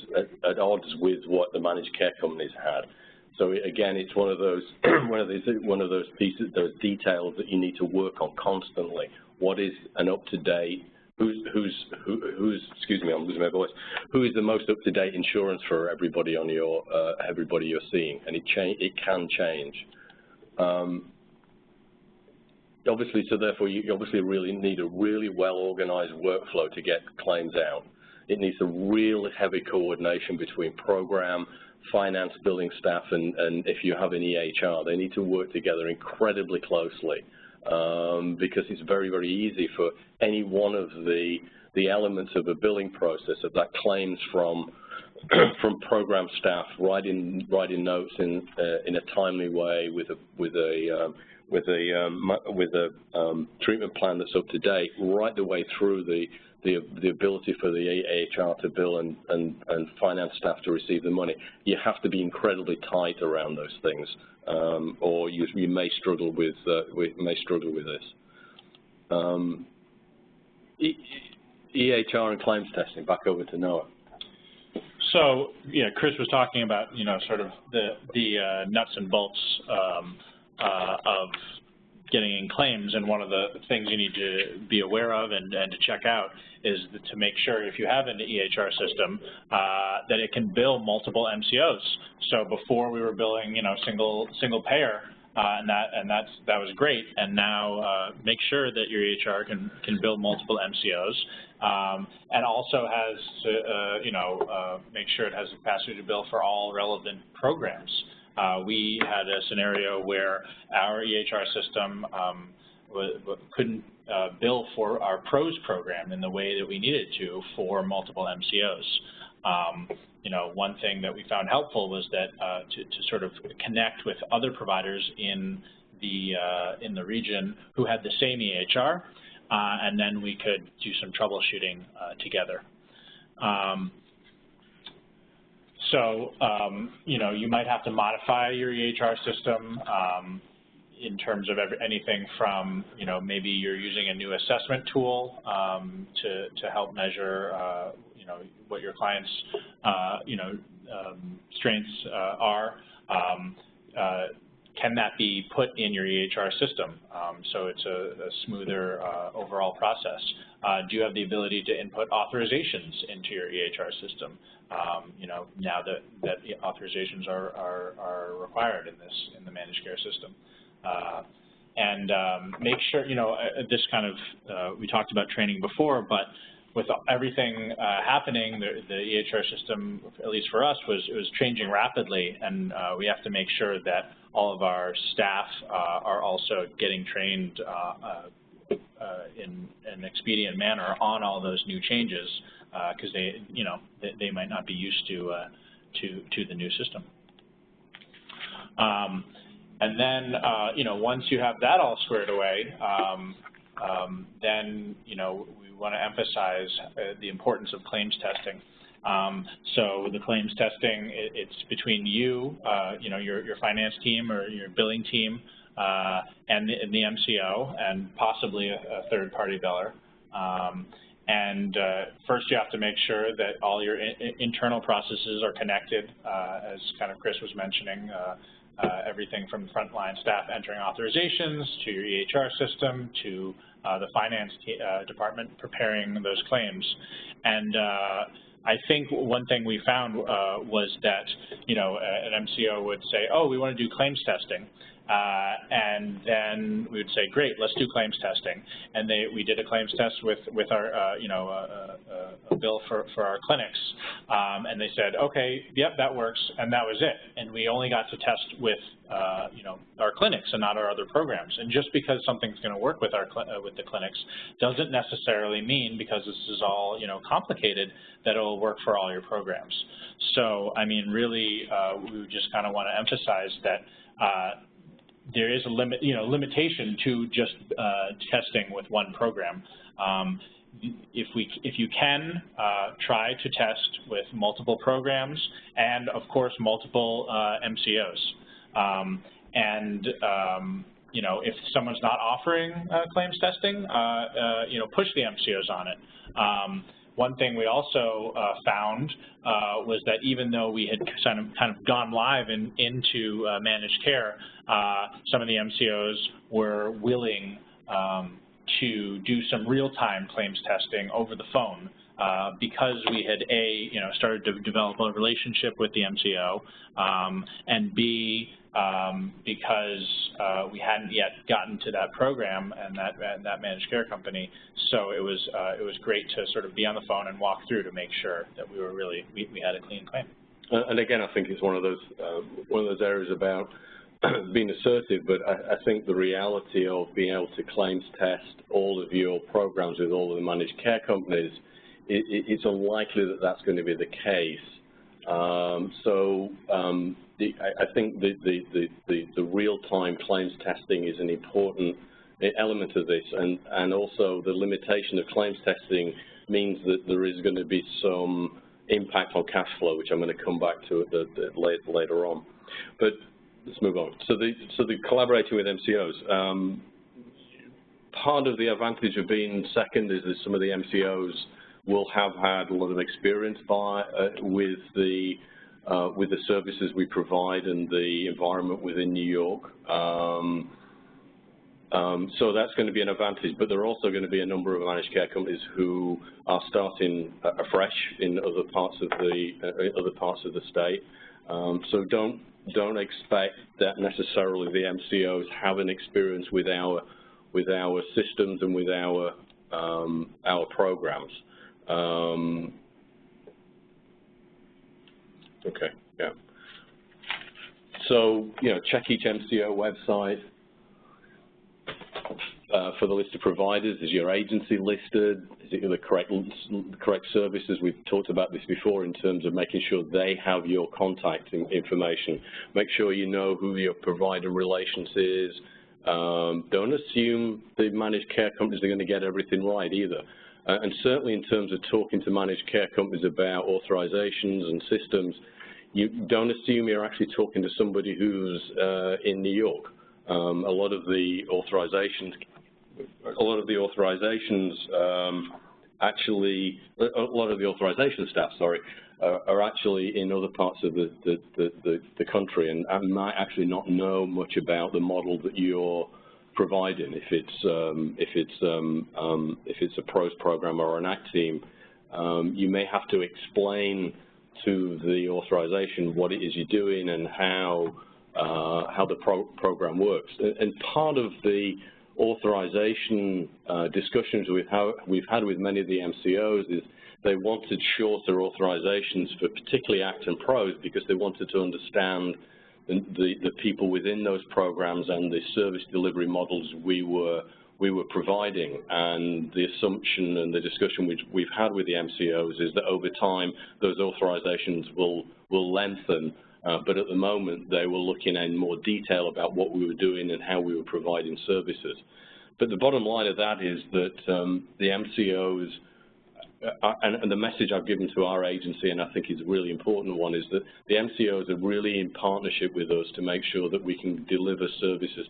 at odds with what the managed care companies had. So again, it's one of those pieces, those details that you need to work on constantly. What is an up-to-date? Excuse me, I'm losing my voice. Who is the most up-to-date insurance for everybody on your everybody you're seeing? And it can change. Obviously, so therefore, you obviously really need a really well-organized workflow to get claims out. It needs a real heavy coordination between program, finance, billing staff, and if you have an EHR, they need to work together incredibly closely because it's very, very easy for any one of the elements of a billing process of that claims from program staff writing notes in a timely way with a treatment plan that's up to date, right the way through the ability for the EHR to bill and finance staff to receive the money. You have to be incredibly tight around those things, or you may struggle with this. EHR and claims testing. Back over to Noah. So yeah, Chris was talking about sort of the nuts and bolts of getting in claims, and one of the things you need to be aware of and to check out is to make sure if you have an EHR system that it can bill multiple MCOs. So before we were billing single payer, and that was great. And now make sure that your EHR can bill multiple MCOs, and also has to make sure it has the capacity to bill for all relevant programs. We had a scenario where our EHR system couldn't bill for our PROS program in the way that we needed to for multiple MCOs. One thing that we found helpful was that to sort of connect with other providers in the region who had the same EHR, and then we could do some troubleshooting together. So, you might have to modify your EHR system in terms of anything from, maybe you're using a new assessment tool to help measure, what your client's, strengths are. can that be put in your EHR system so it's a smoother overall process? Do you have the ability to input authorizations into your EHR system? You know, now that authorizations are required in the managed care system. And make sure, you know, this kind of, we talked about training before, but with everything happening, the EHR system, at least for us, was changing rapidly, and we have to make sure that all of our staff are also getting trained in an expedient manner on all those new changes, because they might not be used to the new system. And then, you know, once you have that all squared away, then, you know, we want to emphasize the importance of claims testing. So the claims testing, it's between you, you know, your finance team or your billing team and the MCO and possibly a third-party biller. And first you have to make sure that all your internal processes are connected, as kind of Chris was mentioning, everything from frontline staff entering authorizations to your EHR system to the finance department preparing those claims. And I think one thing we found was that, you know, an MCO would say, oh, we want to do claims testing. And then we would say, great, let's do claims testing. And we did a claims test with our, you know, a bill for our clinics. And they said, okay, yep, that works, and that was it. And we only got to test with, you know, our clinics and not our other programs. And just because something's going to work with with the clinics doesn't necessarily mean, because this is all, you know, complicated, that it will work for all your programs. So, I mean, really, we just kind of want to emphasize that there is a limitation to just testing with one program. If you can, try to test with multiple programs and, of course, multiple MCOs. You know, if someone's not offering claims testing, you know, push the MCOs on it. One thing we also found was that even though we had kind of gone live into managed care, some of the MCOs were willing to do some real-time claims testing over the phone because we had you know, started to develop a relationship with the MCO, and B, because we hadn't yet gotten to that program and that managed care company. So it was great to sort of be on the phone and walk through to make sure that we were we had a clean claim. And again, I think it's one of those areas about being assertive, but I think the reality of being able to claims test all of your programs with all of the managed care companies, it's unlikely that that's going to be the case. I think the real-time claims testing is an important element of this, and also the limitation of claims testing means that there is going to be some impact on cash flow, which I'm going to come back to later on. But let's move on. So the collaborating with MCOs. Part of the advantage of being second is that some of the MCOs will have had a lot of experience with the services we provide and the environment within New York. So that's going to be an advantage, but there are also going to be a number of managed care companies who are starting afresh in other parts of the state. So don't expect that necessarily the MCOs have an experience with our systems and with our programs. Okay, yeah. So, you know, check each MCO website for the list of providers. Is your agency listed? Is it the correct services? We've talked about this before in terms of making sure they have your contact information. Make sure you know who your provider relations is. Don't assume the managed care companies are going to get everything right either. And certainly in terms of talking to managed care companies about authorizations and systems, you don't assume you're actually talking to somebody who's in New York. A lot of the authorizations actually, a lot of the authorization staff, sorry, are actually in other parts of the country and might actually not know much about the model that you're providing. If it's a PROS program or an ACT team, you may have to explain to the authorization what it is you're doing and how the program works. And part of the authorization discussions we've had with many of the MCOs is they wanted shorter authorizations for particularly ACT and PROS because they wanted to understand the people within those programs and the service delivery models we were providing. And the assumption and the discussion we've had with the MCOs is that over time those authorizations will lengthen, but at the moment they were looking in more detail about what we were doing and how we were providing services. But the bottom line of that is that the MCOs, and the message I've given to our agency, and I think is a really important one, is that the MCOs are really in partnership with us to make sure that we can deliver services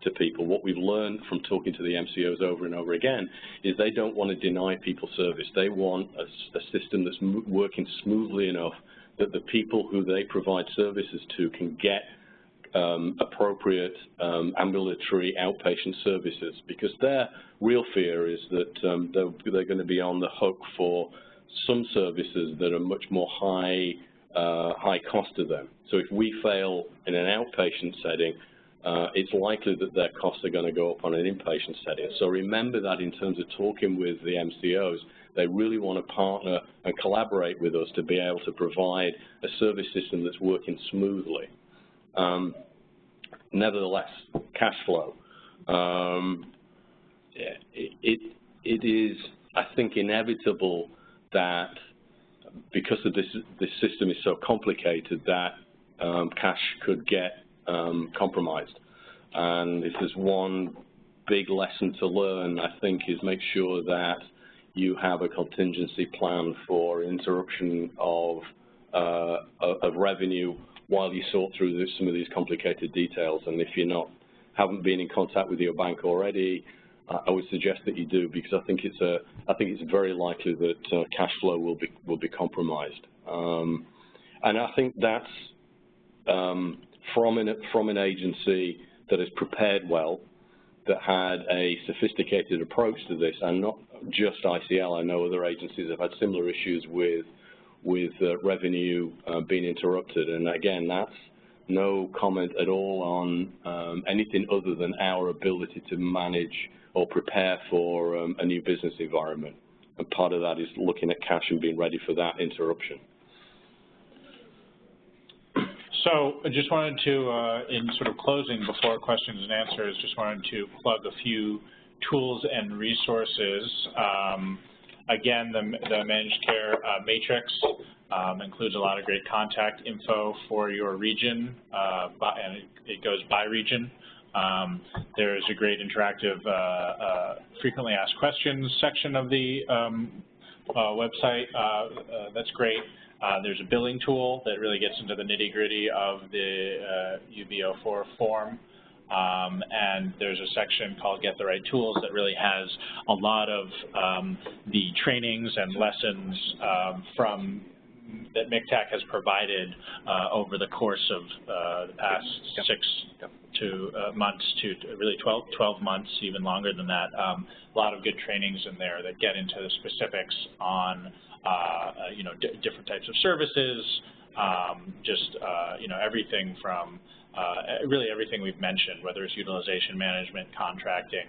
to people. What we've learned from talking to the MCOs over and over again is they don't want to deny people service. They want a system that's working smoothly enough that the people who they provide services to can get appropriate ambulatory outpatient services, because their real fear is that they're going to be on the hook for some services that are much more high cost to them. So if we fail in an outpatient setting, it's likely that their costs are going to go up on an inpatient setting. So remember that in terms of talking with the MCOs, they really want to partner and collaborate with us to be able to provide a service system that's working smoothly. Nevertheless, cash flow. It is, I think, inevitable that because of this system is so complicated that cash could get compromised. And if there's one big lesson to learn, I think, is make sure that you have a contingency plan for interruption of revenue while you sort through some of these complicated details. And if you haven't been in contact with your bank already, I would suggest that you do, because I think it's very likely that cash flow will be compromised. And I think that's from an agency that has prepared well, that had a sophisticated approach to this, and not just ICL. I know other agencies have had similar issues with revenue being interrupted, and again, that's no comment at all on anything other than our ability to manage or prepare for a new business environment. And part of that is looking at cash and being ready for that interruption. So I just wanted to, in sort of closing before questions and answers, just wanted to plug a few tools and resources. Again, the managed care matrix includes a lot of great contact info for your region, and it goes by region. There's a great interactive frequently asked questions section of the website. That's great. There's a billing tool that really gets into the nitty-gritty of the UB04 form. And there's a section called Get the Right Tools that really has a lot of the trainings and lessons that MCTAC has provided over the course of the past 6 months to really 12 months, even longer than that. A lot of good trainings in there that get into the specifics on different types of services, everything from really everything we've mentioned, whether it's utilization management, contracting.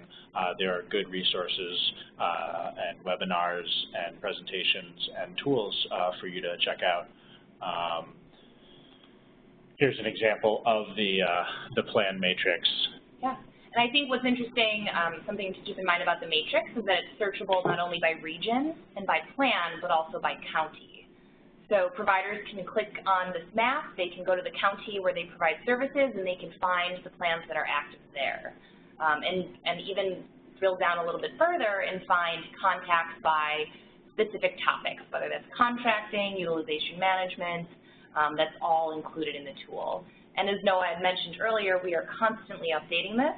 There are good resources and webinars and presentations and tools for you to check out. Here's an example of the plan matrix. Yeah, and I think what's interesting, something to keep in mind about the matrix, is that it's searchable not only by region and by plan, but also by county. So providers can click on this map, they can go to the county where they provide services, and they can find the plans that are active there. And even drill down a little bit further and find contacts by specific topics, whether that's contracting, utilization management, that's all included in the tool. And as Noah had mentioned earlier, we are constantly updating this.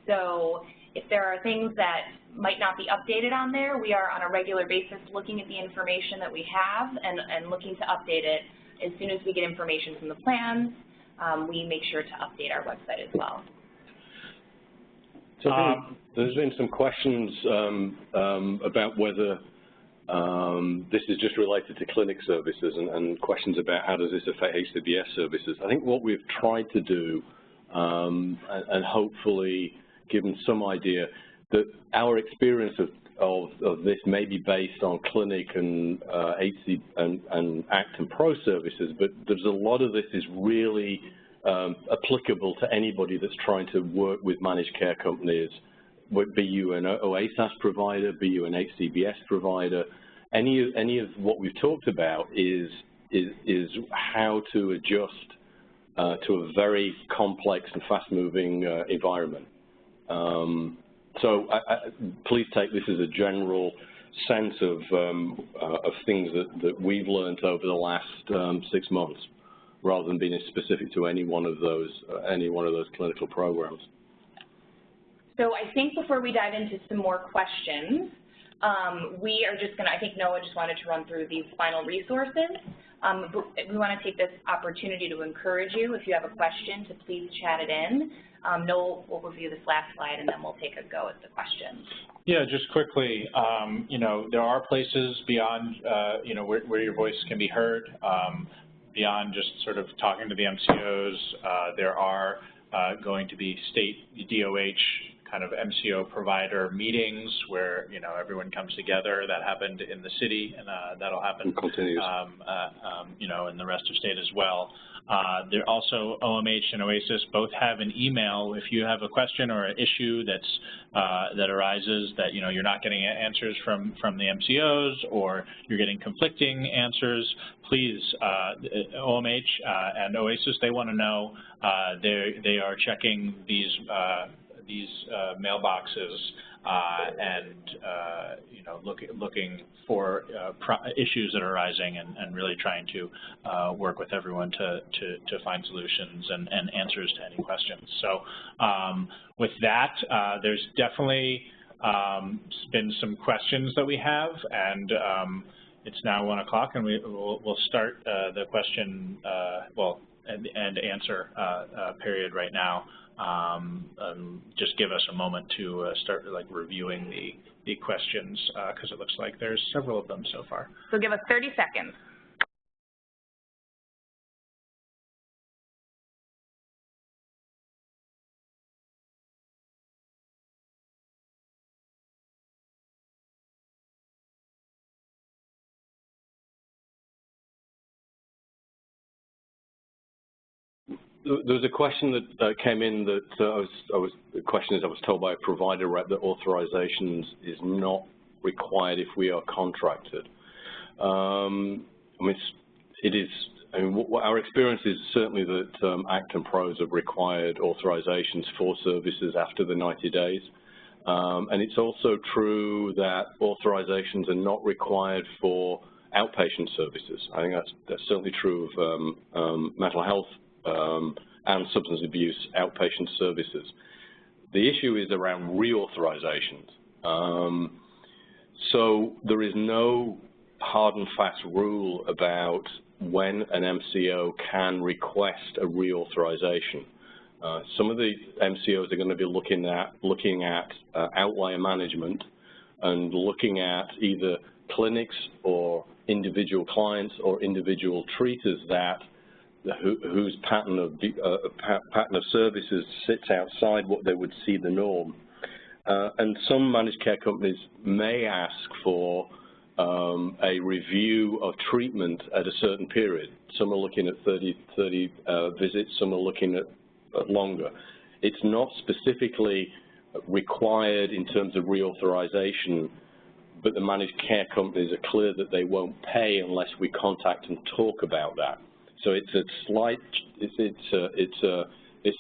So if there are things that might not be updated on there, we are on a regular basis looking at the information that we have and looking to update it. As soon as we get information from the plans, we make sure to update our website as well. So there's been some questions about whether this is just related to clinic services and questions about how does this affect HCBS services. I think what we've tried to do and hopefully given some idea that our experience of this may be based on clinic and HC and ACT and Pro services, but there's a lot of this is really applicable to anybody that's trying to work with managed care companies, be you an OASAS provider, be you an HCBS provider. Any of what we've talked about is how to adjust to a very complex and fast-moving environment. So please take this as a general sense of things that we've learned over the last 6 months, rather than being specific to any one of those clinical programs. So I think before we dive into some more questions, we are just going to, I think Noah just wanted to run through these final resources. We want to take this opportunity to encourage you, if you have a question, to please chat it in. Noah will review this last slide, and then we'll take a go at the questions. Yeah, just quickly, you know, there are places beyond, you know, where your voice can be heard, beyond just sort of talking to the MCOs. There are going to be state DOH kind of MCO provider meetings where, you know, everyone comes together. That happened in the city, and that'll happen, you know, in the rest of state as well. There also, OMH and OASIS both have an email. If you have a question or an issue that arises that, you know, you're not getting answers from the MCOs, or you're getting conflicting answers, please, OMH and OASIS, they want to know. They are checking these mailboxes and you know, looking for issues that are arising and really trying to work with everyone to find solutions and answers to any questions. So with that, there's definitely been some questions that we have, and it's now 1 o'clock, and we'll start the question and answer period right now. Just give us a moment to start reviewing the questions, because it looks like there's several of them so far. So give us 30 seconds. There was a question that came in that the question is, I was told by a provider rep that authorizations is not required if we are contracted. I mean, it is. I mean, our experience is certainly that ACT and PROs have required authorizations for services after the 90 days. And it's also true that authorizations are not required for outpatient services. I think that's certainly true of mental health and substance abuse outpatient services. The issue is around reauthorizations. So there is no hard and fast rule about when an MCO can request a reauthorization. Some of the MCOs are going to be looking at outlier management and looking at either clinics or individual clients or individual treaters whose pattern of services sits outside what they would see the norm. And some managed care companies may ask for a review of treatment at a certain period. Some are looking at 30 visits, some are looking at longer. It's not specifically required in terms of reauthorization, but the managed care companies are clear that they won't pay unless we contact and talk about that. So it's a slight, it's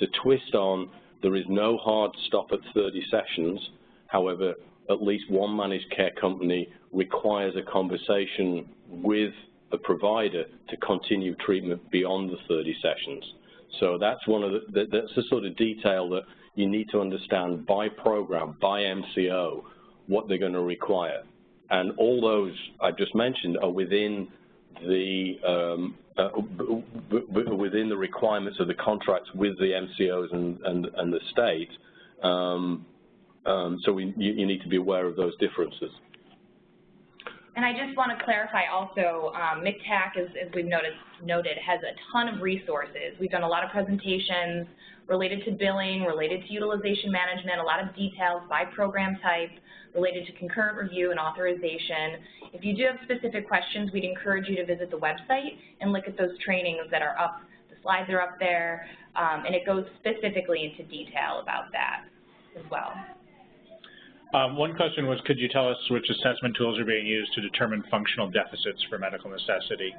a twist on there is no hard stop at 30 sessions. However, at least one managed care company requires a conversation with a provider to continue treatment beyond the 30 sessions. So that's one of that's the sort of detail that you need to understand by program, by MCO, what they're going to require. And all those I just mentioned are within the requirements of the contracts with the MCOs and the state. So you need to be aware of those differences. And I just want to clarify also, MCTAC, as we've noted, has a ton of resources. We've done a lot of presentations related to billing, related to utilization management, a lot of details by program type, related to concurrent review and authorization. If you do have specific questions, we'd encourage you to visit the website and look at those trainings that are up. The slides are up there, and it goes specifically into detail about that as well. One question was, could you tell us which assessment tools are being used to determine functional deficits for medical necessity?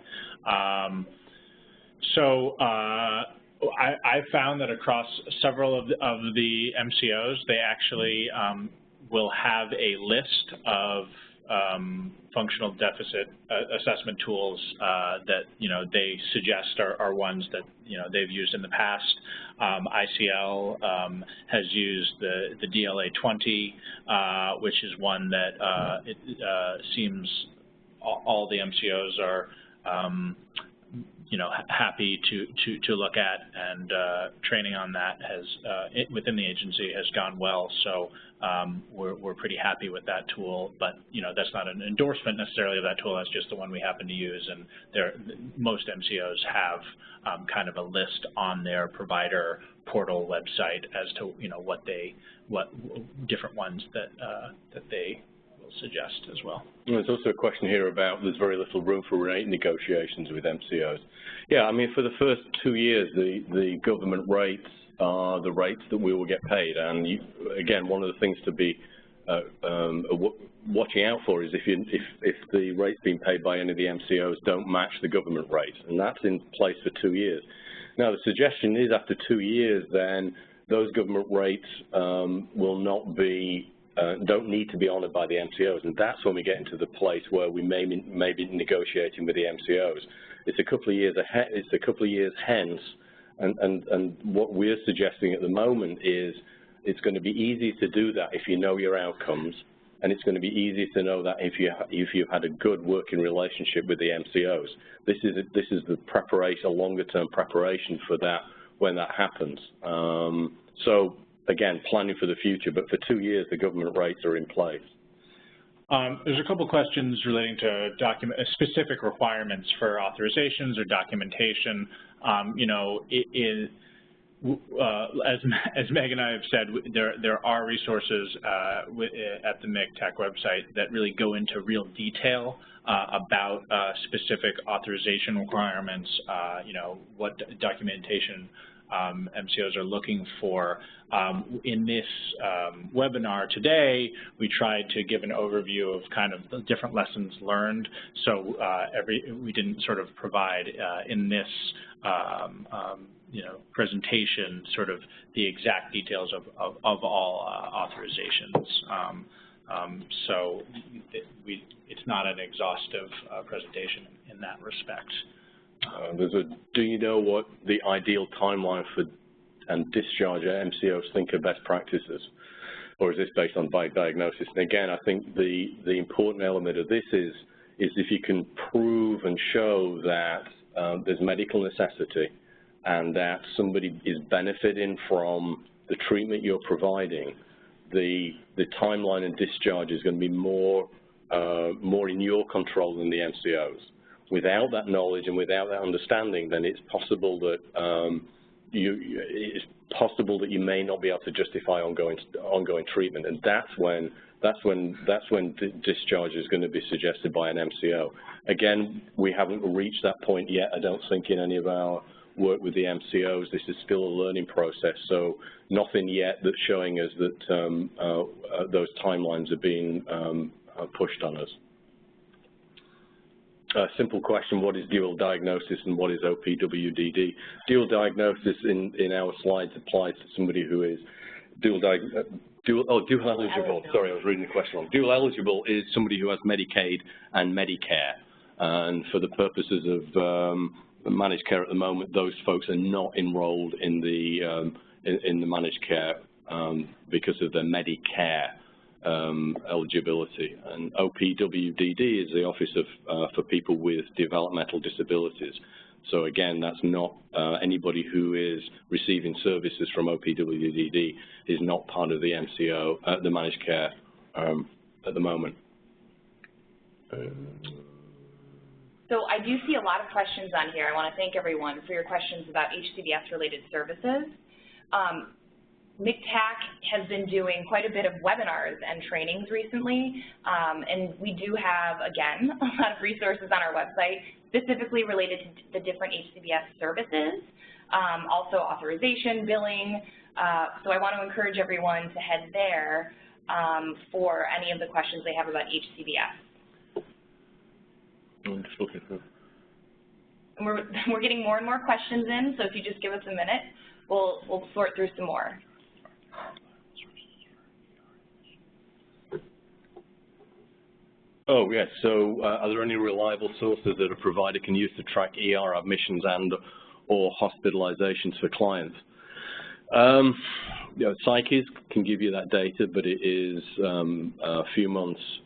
I found that across several of the MCOs, they actually will have a list of functional deficit assessment tools that they suggest are ones that they've used in the past. ICL has used the DLA 20, which is one that it seems all the MCOs are happy to look at, and training on that has within the agency has gone well. So we're pretty happy with that tool, but that's not an endorsement necessarily of that tool. That's just the one we happen to use, and most MCOs have kind of a list on their provider portal website as to what different ones that they suggest as well. There's also a question here about there's very little room for rate negotiations with MCOs. Yeah, I mean, for the first 2 years, the government rates are the rates that we will get paid. And again, one of the things to be watching out for is if the rates being paid by any of the MCOs don't match the government rates, and that's in place for 2 years. Now, the suggestion is after 2 years, then those government rates will not be don't need to be honoured by the MCOs, and that's when we get into the place where we may be negotiating with the MCOs. It's a couple of years ahead. It's a couple of years hence, and what we're suggesting at the moment is it's going to be easy to do that if you know your outcomes, and it's going to be easy to know that if you've had a good working relationship with the MCOs. This is the preparation, a longer-term preparation for that when that happens. So. Again, planning for the future, but for 2 years, the government rates are in place. There's a couple questions relating to specific requirements for authorizations or documentation. As Meg and I have said, there are resources at the MCTAC website that really go into real detail about specific authorization requirements, what documentation MCOs are looking for. In this webinar today, we tried to give an overview of kind of the different lessons learned. So we didn't sort of provide in this presentation sort of the exact details of all authorizations. So it's not an exhaustive presentation in that respect. Do you know what the ideal timeline for and discharge MCOs think are best practices, or is this based on diagnosis? And again, I think the important element of this is if you can prove and show that there's medical necessity and that somebody is benefiting from the treatment you're providing, the timeline and discharge is going to be more in your control than the MCOs. Without that knowledge and without that understanding, then it's possible that you may not be able to justify ongoing treatment, and that's when discharge is going to be suggested by an MCO. Again, we haven't reached that point yet. I don't think in any of our work with the MCOs. This is still a learning process, so nothing yet that's showing us that those timelines are being pushed on us. Simple question, what is dual diagnosis and what is OPWDD? Dual diagnosis in our slides applies to somebody who is dual eligible. Sorry, I was reading the question wrong. Dual eligible is somebody who has Medicaid and Medicare. And for the purposes of managed care at the moment, those folks are not enrolled in the managed care because of their Medicare eligibility. And OPWDD is the Office for People with Developmental Disabilities. So again, that's not anybody who is receiving services from OPWDD is not part of the MCO, the managed care at the moment. So I do see a lot of questions on here. I want to thank everyone for your questions about HCBS-related services. MCTAC has been doing quite a bit of webinars and trainings recently, and we do have, again, a lot of resources on our website specifically related to the different HCBS services, also authorization, billing. So I want to encourage everyone to head there for any of the questions they have about HCBS. I'm just looking for. And we're getting more and more questions in, so if you just give us a minute, we'll sort through some more. Oh, yes. So are there any reliable sources that a provider can use to track ER admissions and or hospitalizations for clients? You know, Psyches can give you that data, but it is a few months,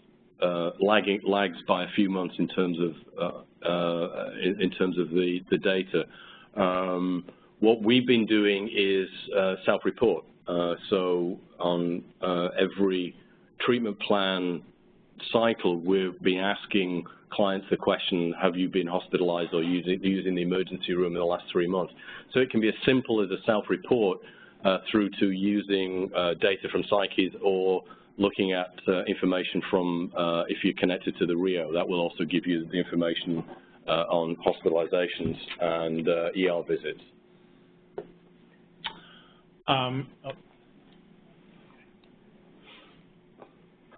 lags by a few months in terms of the data. What we've been doing is self-report. So on every treatment plan cycle, we've been asking clients the question, have you been hospitalized or using the emergency room in the last 3 months? So it can be as simple as a self-report through to using data from Psyches or looking at information from, if you're connected to the RIO, that will also give you the information on hospitalizations and ER visits.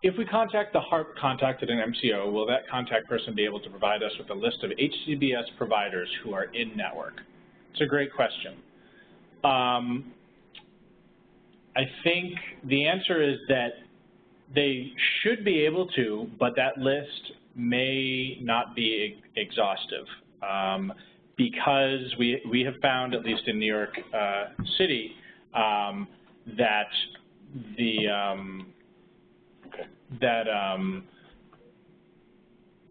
If we contact the HARP contact at an MCO, will that contact person be able to provide us with a list of HCBS providers who are in network? It's a great question. I think the answer is that they should be able to, but that list may not be exhaustive because we have found, at least in New York City, that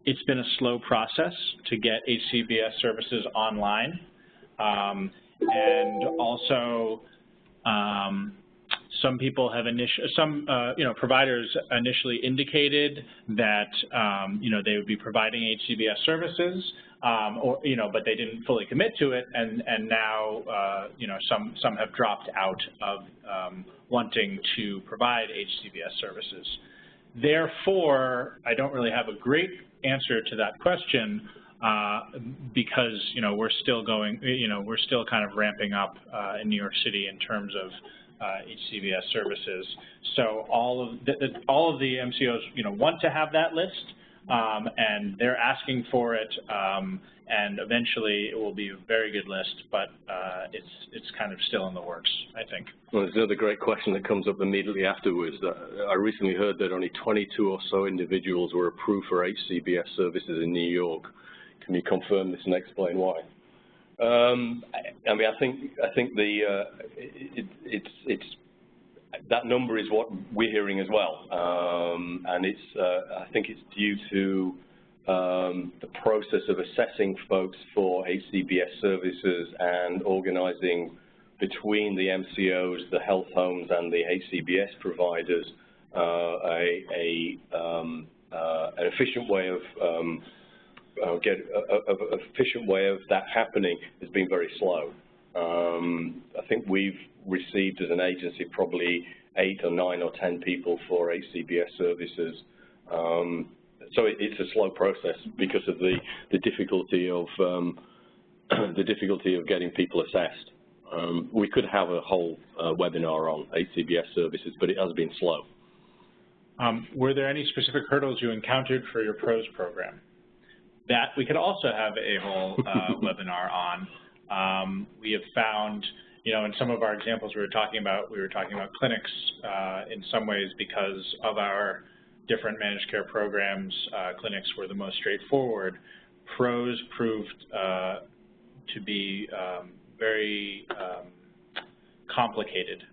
it's been a slow process to get HCBS services online, and also some people have providers initially indicated that they would be providing HCBS services, but they didn't fully commit to it, and now some have dropped out of wanting to provide HCBS services. Therefore, I don't really have a great answer to that question because we're still kind of ramping up in New York City in terms of HCBS services. So all of the MCOs want to have that list, and they're asking for it, and eventually it will be a very good list, but it's kind of still in the works, I think. Well, there's another great question that comes up immediately afterwards. I recently heard that only 22 or so individuals were approved for HCBS services in New York. Can you confirm this and explain why? I mean, I think that number is what we're hearing as well, and I think it's due to the process of assessing folks for HCBS services and organizing between the MCOs, the health homes, and the HCBS providers an efficient way of that happening has been very slow. I think we've received as an agency probably 8 or 9 or 10 people for HCBS services. So it's a slow process because of the difficulty of getting people assessed. We could have a whole webinar on HCBS services, but it has been slow. Were there any specific hurdles you encountered for your PROS program? That we could also have a whole webinar on. We have found, in some of our examples we were talking about clinics in some ways because of our different managed care programs. Clinics were the most straightforward. PROS proved to be very complicated.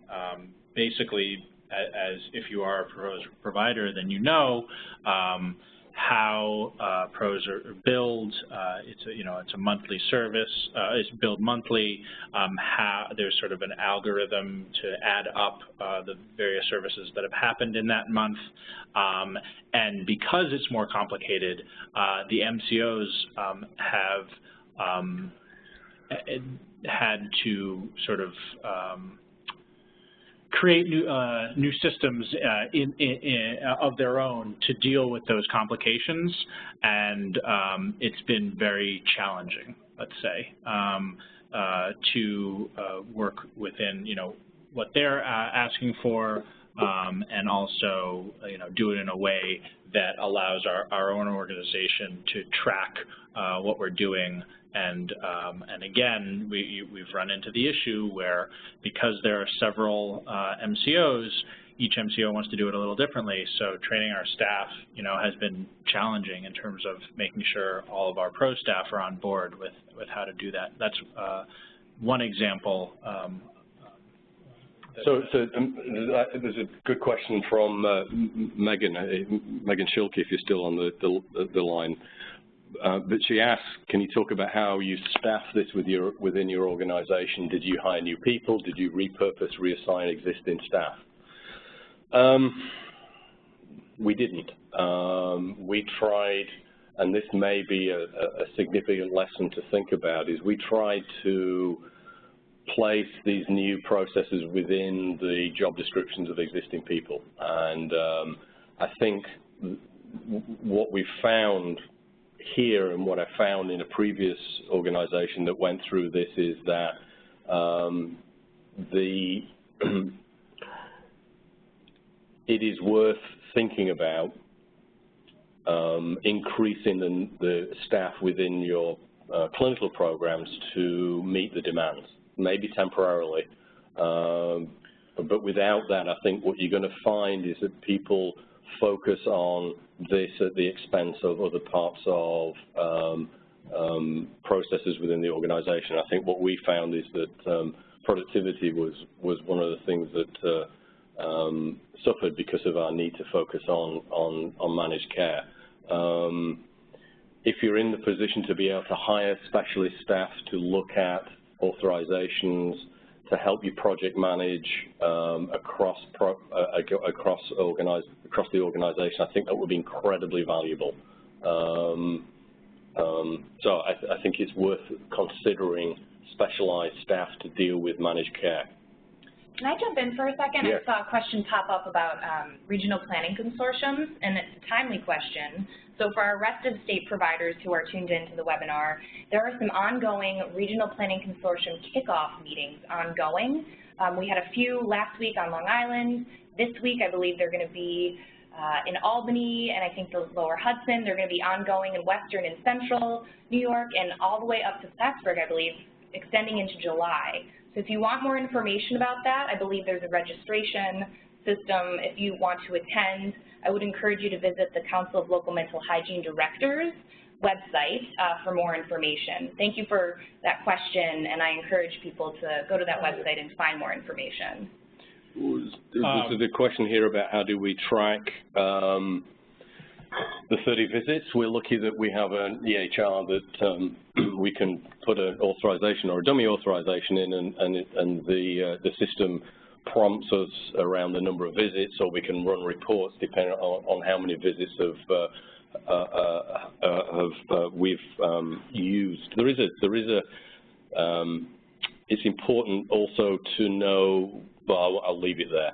basically, as if you are a PROS provider, then you know how PROS are billed. It's a monthly service. It's billed monthly. There's sort of an algorithm to add up the various services that have happened in that month. And because it's more complicated, the MCOs have had to sort of create new systems of their own to deal with those complications, and it's been very challenging, let's say, to work within what they're asking for, and also do it in a way that allows our own organization to track what we're doing. And again, we've run into the issue where, because there are several MCOs, each MCO wants to do it a little differently. So training our staff, has been challenging in terms of making sure all of our pro staff are on board with how to do that. That's one example. So there's a good question from Megan Schilke, if you're still on the line. But she asks, can you talk about how you staff this within your organization? Did you hire new people? Did you repurpose, reassign existing staff? We didn't. We tried, and this may be a significant lesson to think about, is we tried to place these new processes within the job descriptions of existing people. And I think what we found here, and what I found in a previous organization that went through this, is that it is worth thinking about increasing the staff within your clinical programs to meet the demands, maybe temporarily. But without that, I think what you're going to find is that people focus on this at the expense of other parts of processes within the organization. I think what we found is that productivity was one of the things that suffered because of our need to focus on managed care. If you're in the position to be able to hire specialist staff to look at authorizations, to help you project manage across the organization, I think that would be incredibly valuable. So I think it's worth considering specialized staff to deal with managed care. Can I jump in for a second? Yeah. I saw a question pop up about regional planning consortiums, and it's a timely question. So for our rest of state providers who are tuned into the webinar, there are some ongoing regional planning consortium kickoff meetings ongoing. We had a few last week on Long Island. This week, I believe they're going to be in Albany, and I think the Lower Hudson. They're going to be ongoing in Western and Central New York, and all the way up to Plattsburgh, I believe, extending into July. So if you want more information about that, I believe there's a registration system. If you want to attend, I would encourage you to visit the Council of Local Mental Hygiene Directors website for more information. Thank you for that question, and I encourage people to go to that website and find more information. There's a question here about how do we track the 30 visits. We're lucky that we have an EHR that we can put an authorization or a dummy authorization in, and the system prompts us around the number of visits, or we can run reports depending on how many visits we've used. It's important also to know. Well, I'll leave it there.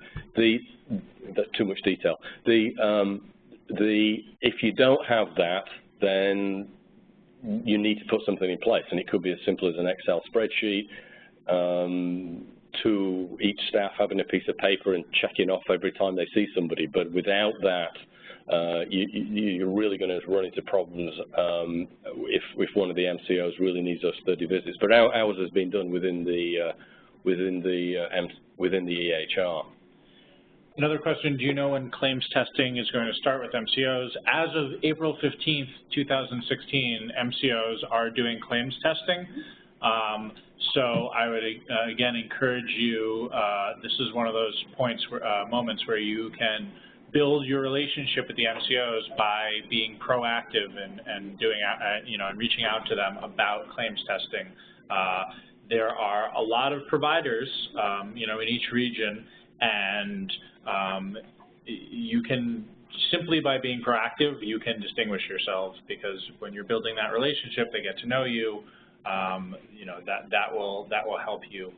That's too much detail. If you don't have that, then you need to put something in place, and it could be as simple as an Excel spreadsheet, to each staff having a piece of paper and checking off every time they see somebody. But without that, you're really going to run into problems if one of the MCOs really needs those 30 visits. But ours has been done within the EHR. Another question, do you know when claims testing is going to start with MCOs? As of April 15th, 2016, MCOs are doing claims testing. So I would, again, encourage you, this is one of those moments where you can build your relationship with the MCOs by being proactive and doing, and reaching out to them about claims testing. There are a lot of providers, in each region, and you can, simply by being proactive, you can distinguish yourselves, because when you're building that relationship, they get to know you, that will help you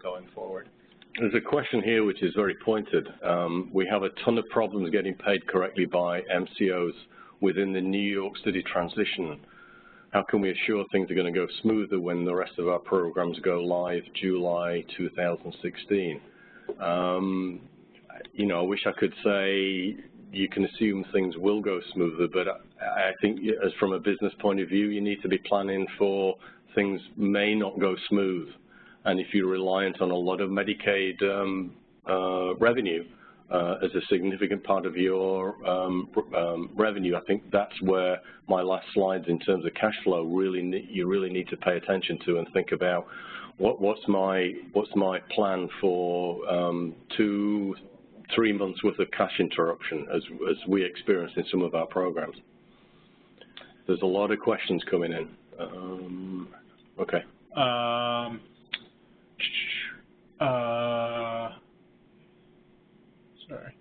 going forward. There's a question here which is very pointed. We have a ton of problems getting paid correctly by MCOs within the New York City transition. How can we assure things are going to go smoother when the rest of our programs go live July 2016? I wish I could say you can assume things will go smoother, but I think as from a business point of view, you need to be planning for things may not go smooth. And if you're reliant on a lot of Medicaid revenue as a significant part of your revenue, I think that's where my last slides in terms of cash flow you really need to pay attention to and think about what's my plan for 2-3 months worth of cash interruption as we experienced in some of our programs. There's a lot of questions coming in. Okay. Sorry.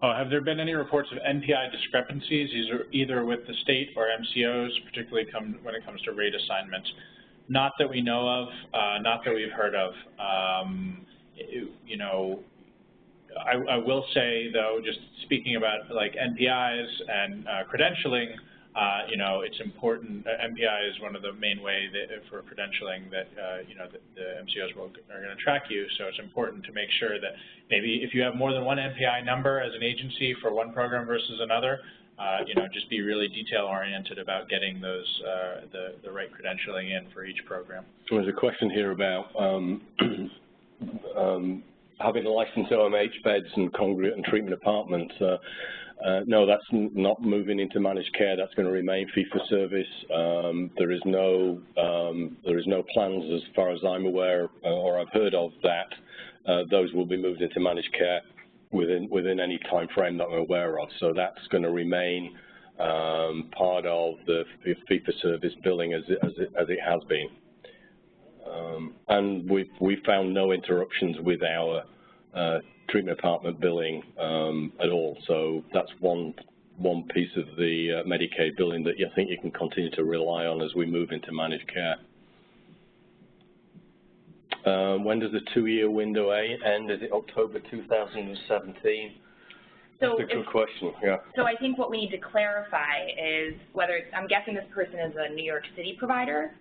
Oh, have there been any reports of NPI discrepancies, either with the state or MCOs, particularly when it comes to rate assignment? Not that we know of, not that we've heard of. I will say, though, just speaking about like NPIs and credentialing, it's important. MPI is one of the main ways for credentialing that the MCOs are going to track you. So it's important to make sure that maybe if you have more than one MPI number as an agency for one program versus another, just be really detail-oriented about getting those the right credentialing in for each program. There's a question here about having licensed OMH beds and congregate and treatment apartments. No, that's not moving into managed care. That's going to remain fee-for-service. There is no plans, as far as I'm aware or I've heard of, that those will be moved into managed care within any time frame that I'm aware of. So that's going to remain part of the fee-for-service billing as it has been. And we've found no interruptions with our treatment apartment billing at all. So that's one piece of the Medicaid billing that I think you can continue to rely on as we move into managed care. When does the 2-year window end? Is it October 2017? So that's a good question, yeah. So I think what we need to clarify is whether it's, I'm guessing this person is a New York City provider.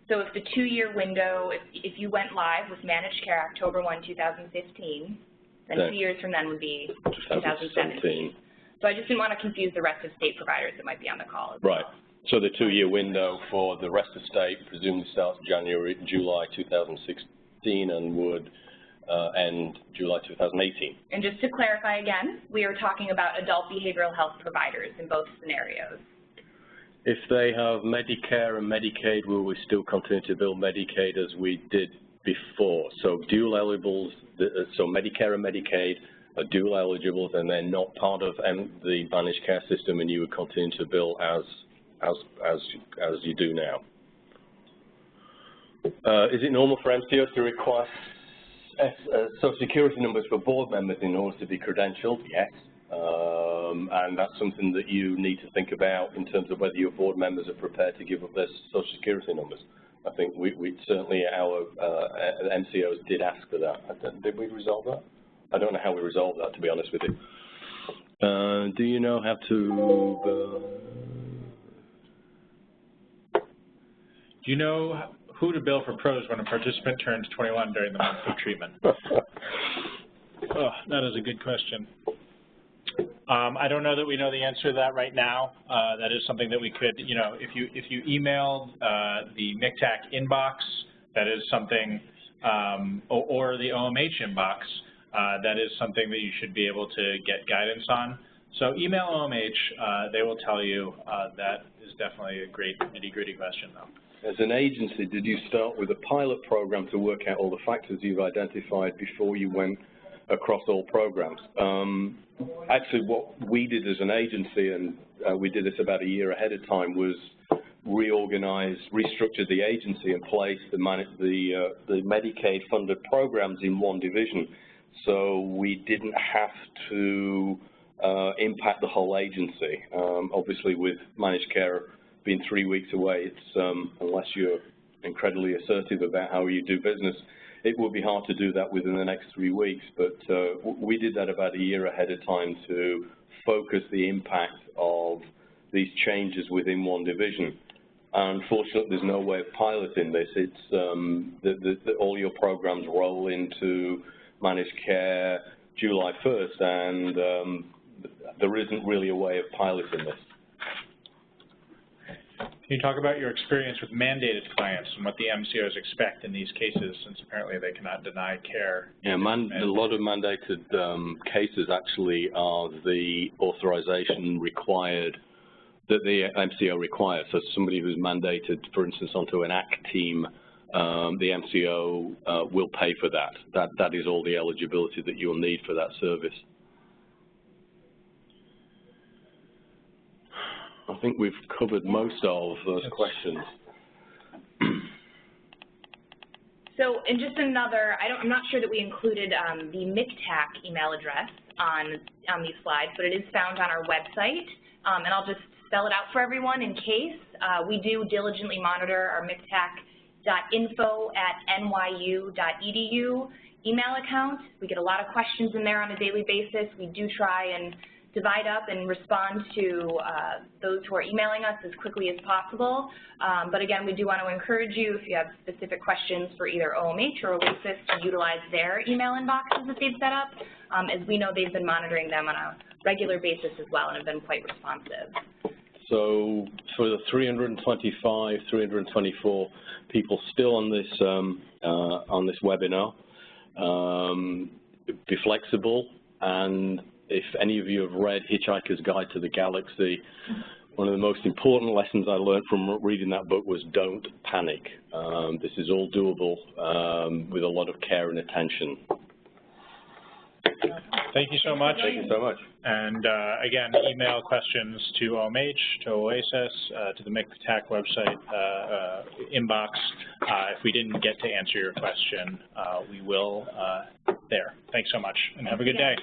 So if the 2-year window, if you went live with managed care October 1, 2015, then 2 years from then would be 2017. So I just didn't want to confuse the rest of state providers that might be on the call as well. Right. So the 2-year window for the rest of state presumably starts July 2016 and would end July 2018. And just to clarify again, we are talking about adult behavioral health providers in both scenarios. If they have Medicare and Medicaid, will we still continue to bill Medicaid as we did before? So dual eligibles, so Medicare and Medicaid are dual eligibles and they're not part of the managed care system, and you would continue to bill as you do now. Is it normal for MCOs to request Social Security numbers for board members in order to be credentialed? Yes. And that's something that you need to think about in terms of whether your board members are prepared to give up their Social Security numbers. I think we certainly, our MCOs did ask for that. Did we resolve that? I don't know how we resolved that, to be honest with you. Do you know how to... Do you know who to bill for pros when a participant turns 21 during the month of treatment? Oh, that is a good question. I don't know that we know the answer to that right now. That is something that we could, if you emailed the MCTAC inbox, that is something, or the OMH inbox, that is something that you should be able to get guidance on. So email OMH, they will tell you. That is definitely a great nitty-gritty question, though. as an agency, did you start with a pilot program to work out all the factors you've identified before you went across all programs? Actually, what we did as an agency, and we did this about a year ahead of time, was restructured the agency and placed the Medicaid-funded programs in one division. So we didn't have to impact the whole agency. Obviously, with managed care being 3 weeks away, it's unless you're incredibly assertive about how you do business, it would be hard to do that within the next 3 weeks. But we did that about a year ahead of time to focus the impact of these changes within one division. Unfortunately, there's no way of piloting this. It's all your programs roll into managed care July 1st, and there isn't really a way of piloting this. Can you talk about your experience with mandated clients and what the MCOs expect in these cases, since apparently they cannot deny care? Yeah, a lot of mandated cases actually are the authorization required that the MCO requires. So somebody who's mandated, for instance, onto an ACT team, the MCO will pay for that. That is all the eligibility that you'll need for that service. I think we've covered most of those questions. So, and just another, I'm not sure that we included the MCTAC email address on these slides, but it is found on our website, and I'll just spell it out for everyone in case. We do diligently monitor our mctac.info@nyu.edu email account. We get a lot of questions in there on a daily basis. We do try and divide up and respond to those who are emailing us as quickly as possible. But again, we do want to encourage you, if you have specific questions for either OMH or OASIS, to utilize their email inboxes that they've set up, as we know they've been monitoring them on a regular basis as well and have been quite responsive. So for the 325, 324 people still on this webinar, be flexible, and if any of you have read Hitchhiker's Guide to the Galaxy, one of the most important lessons I learned from reading that book was don't panic. This is all doable with a lot of care and attention. Thank you so much. Thank you so much. And again, email questions to OMH, to OASIS, to the MCTAC website inbox. If we didn't get to answer your question, we will there. Thanks so much, and have a good day.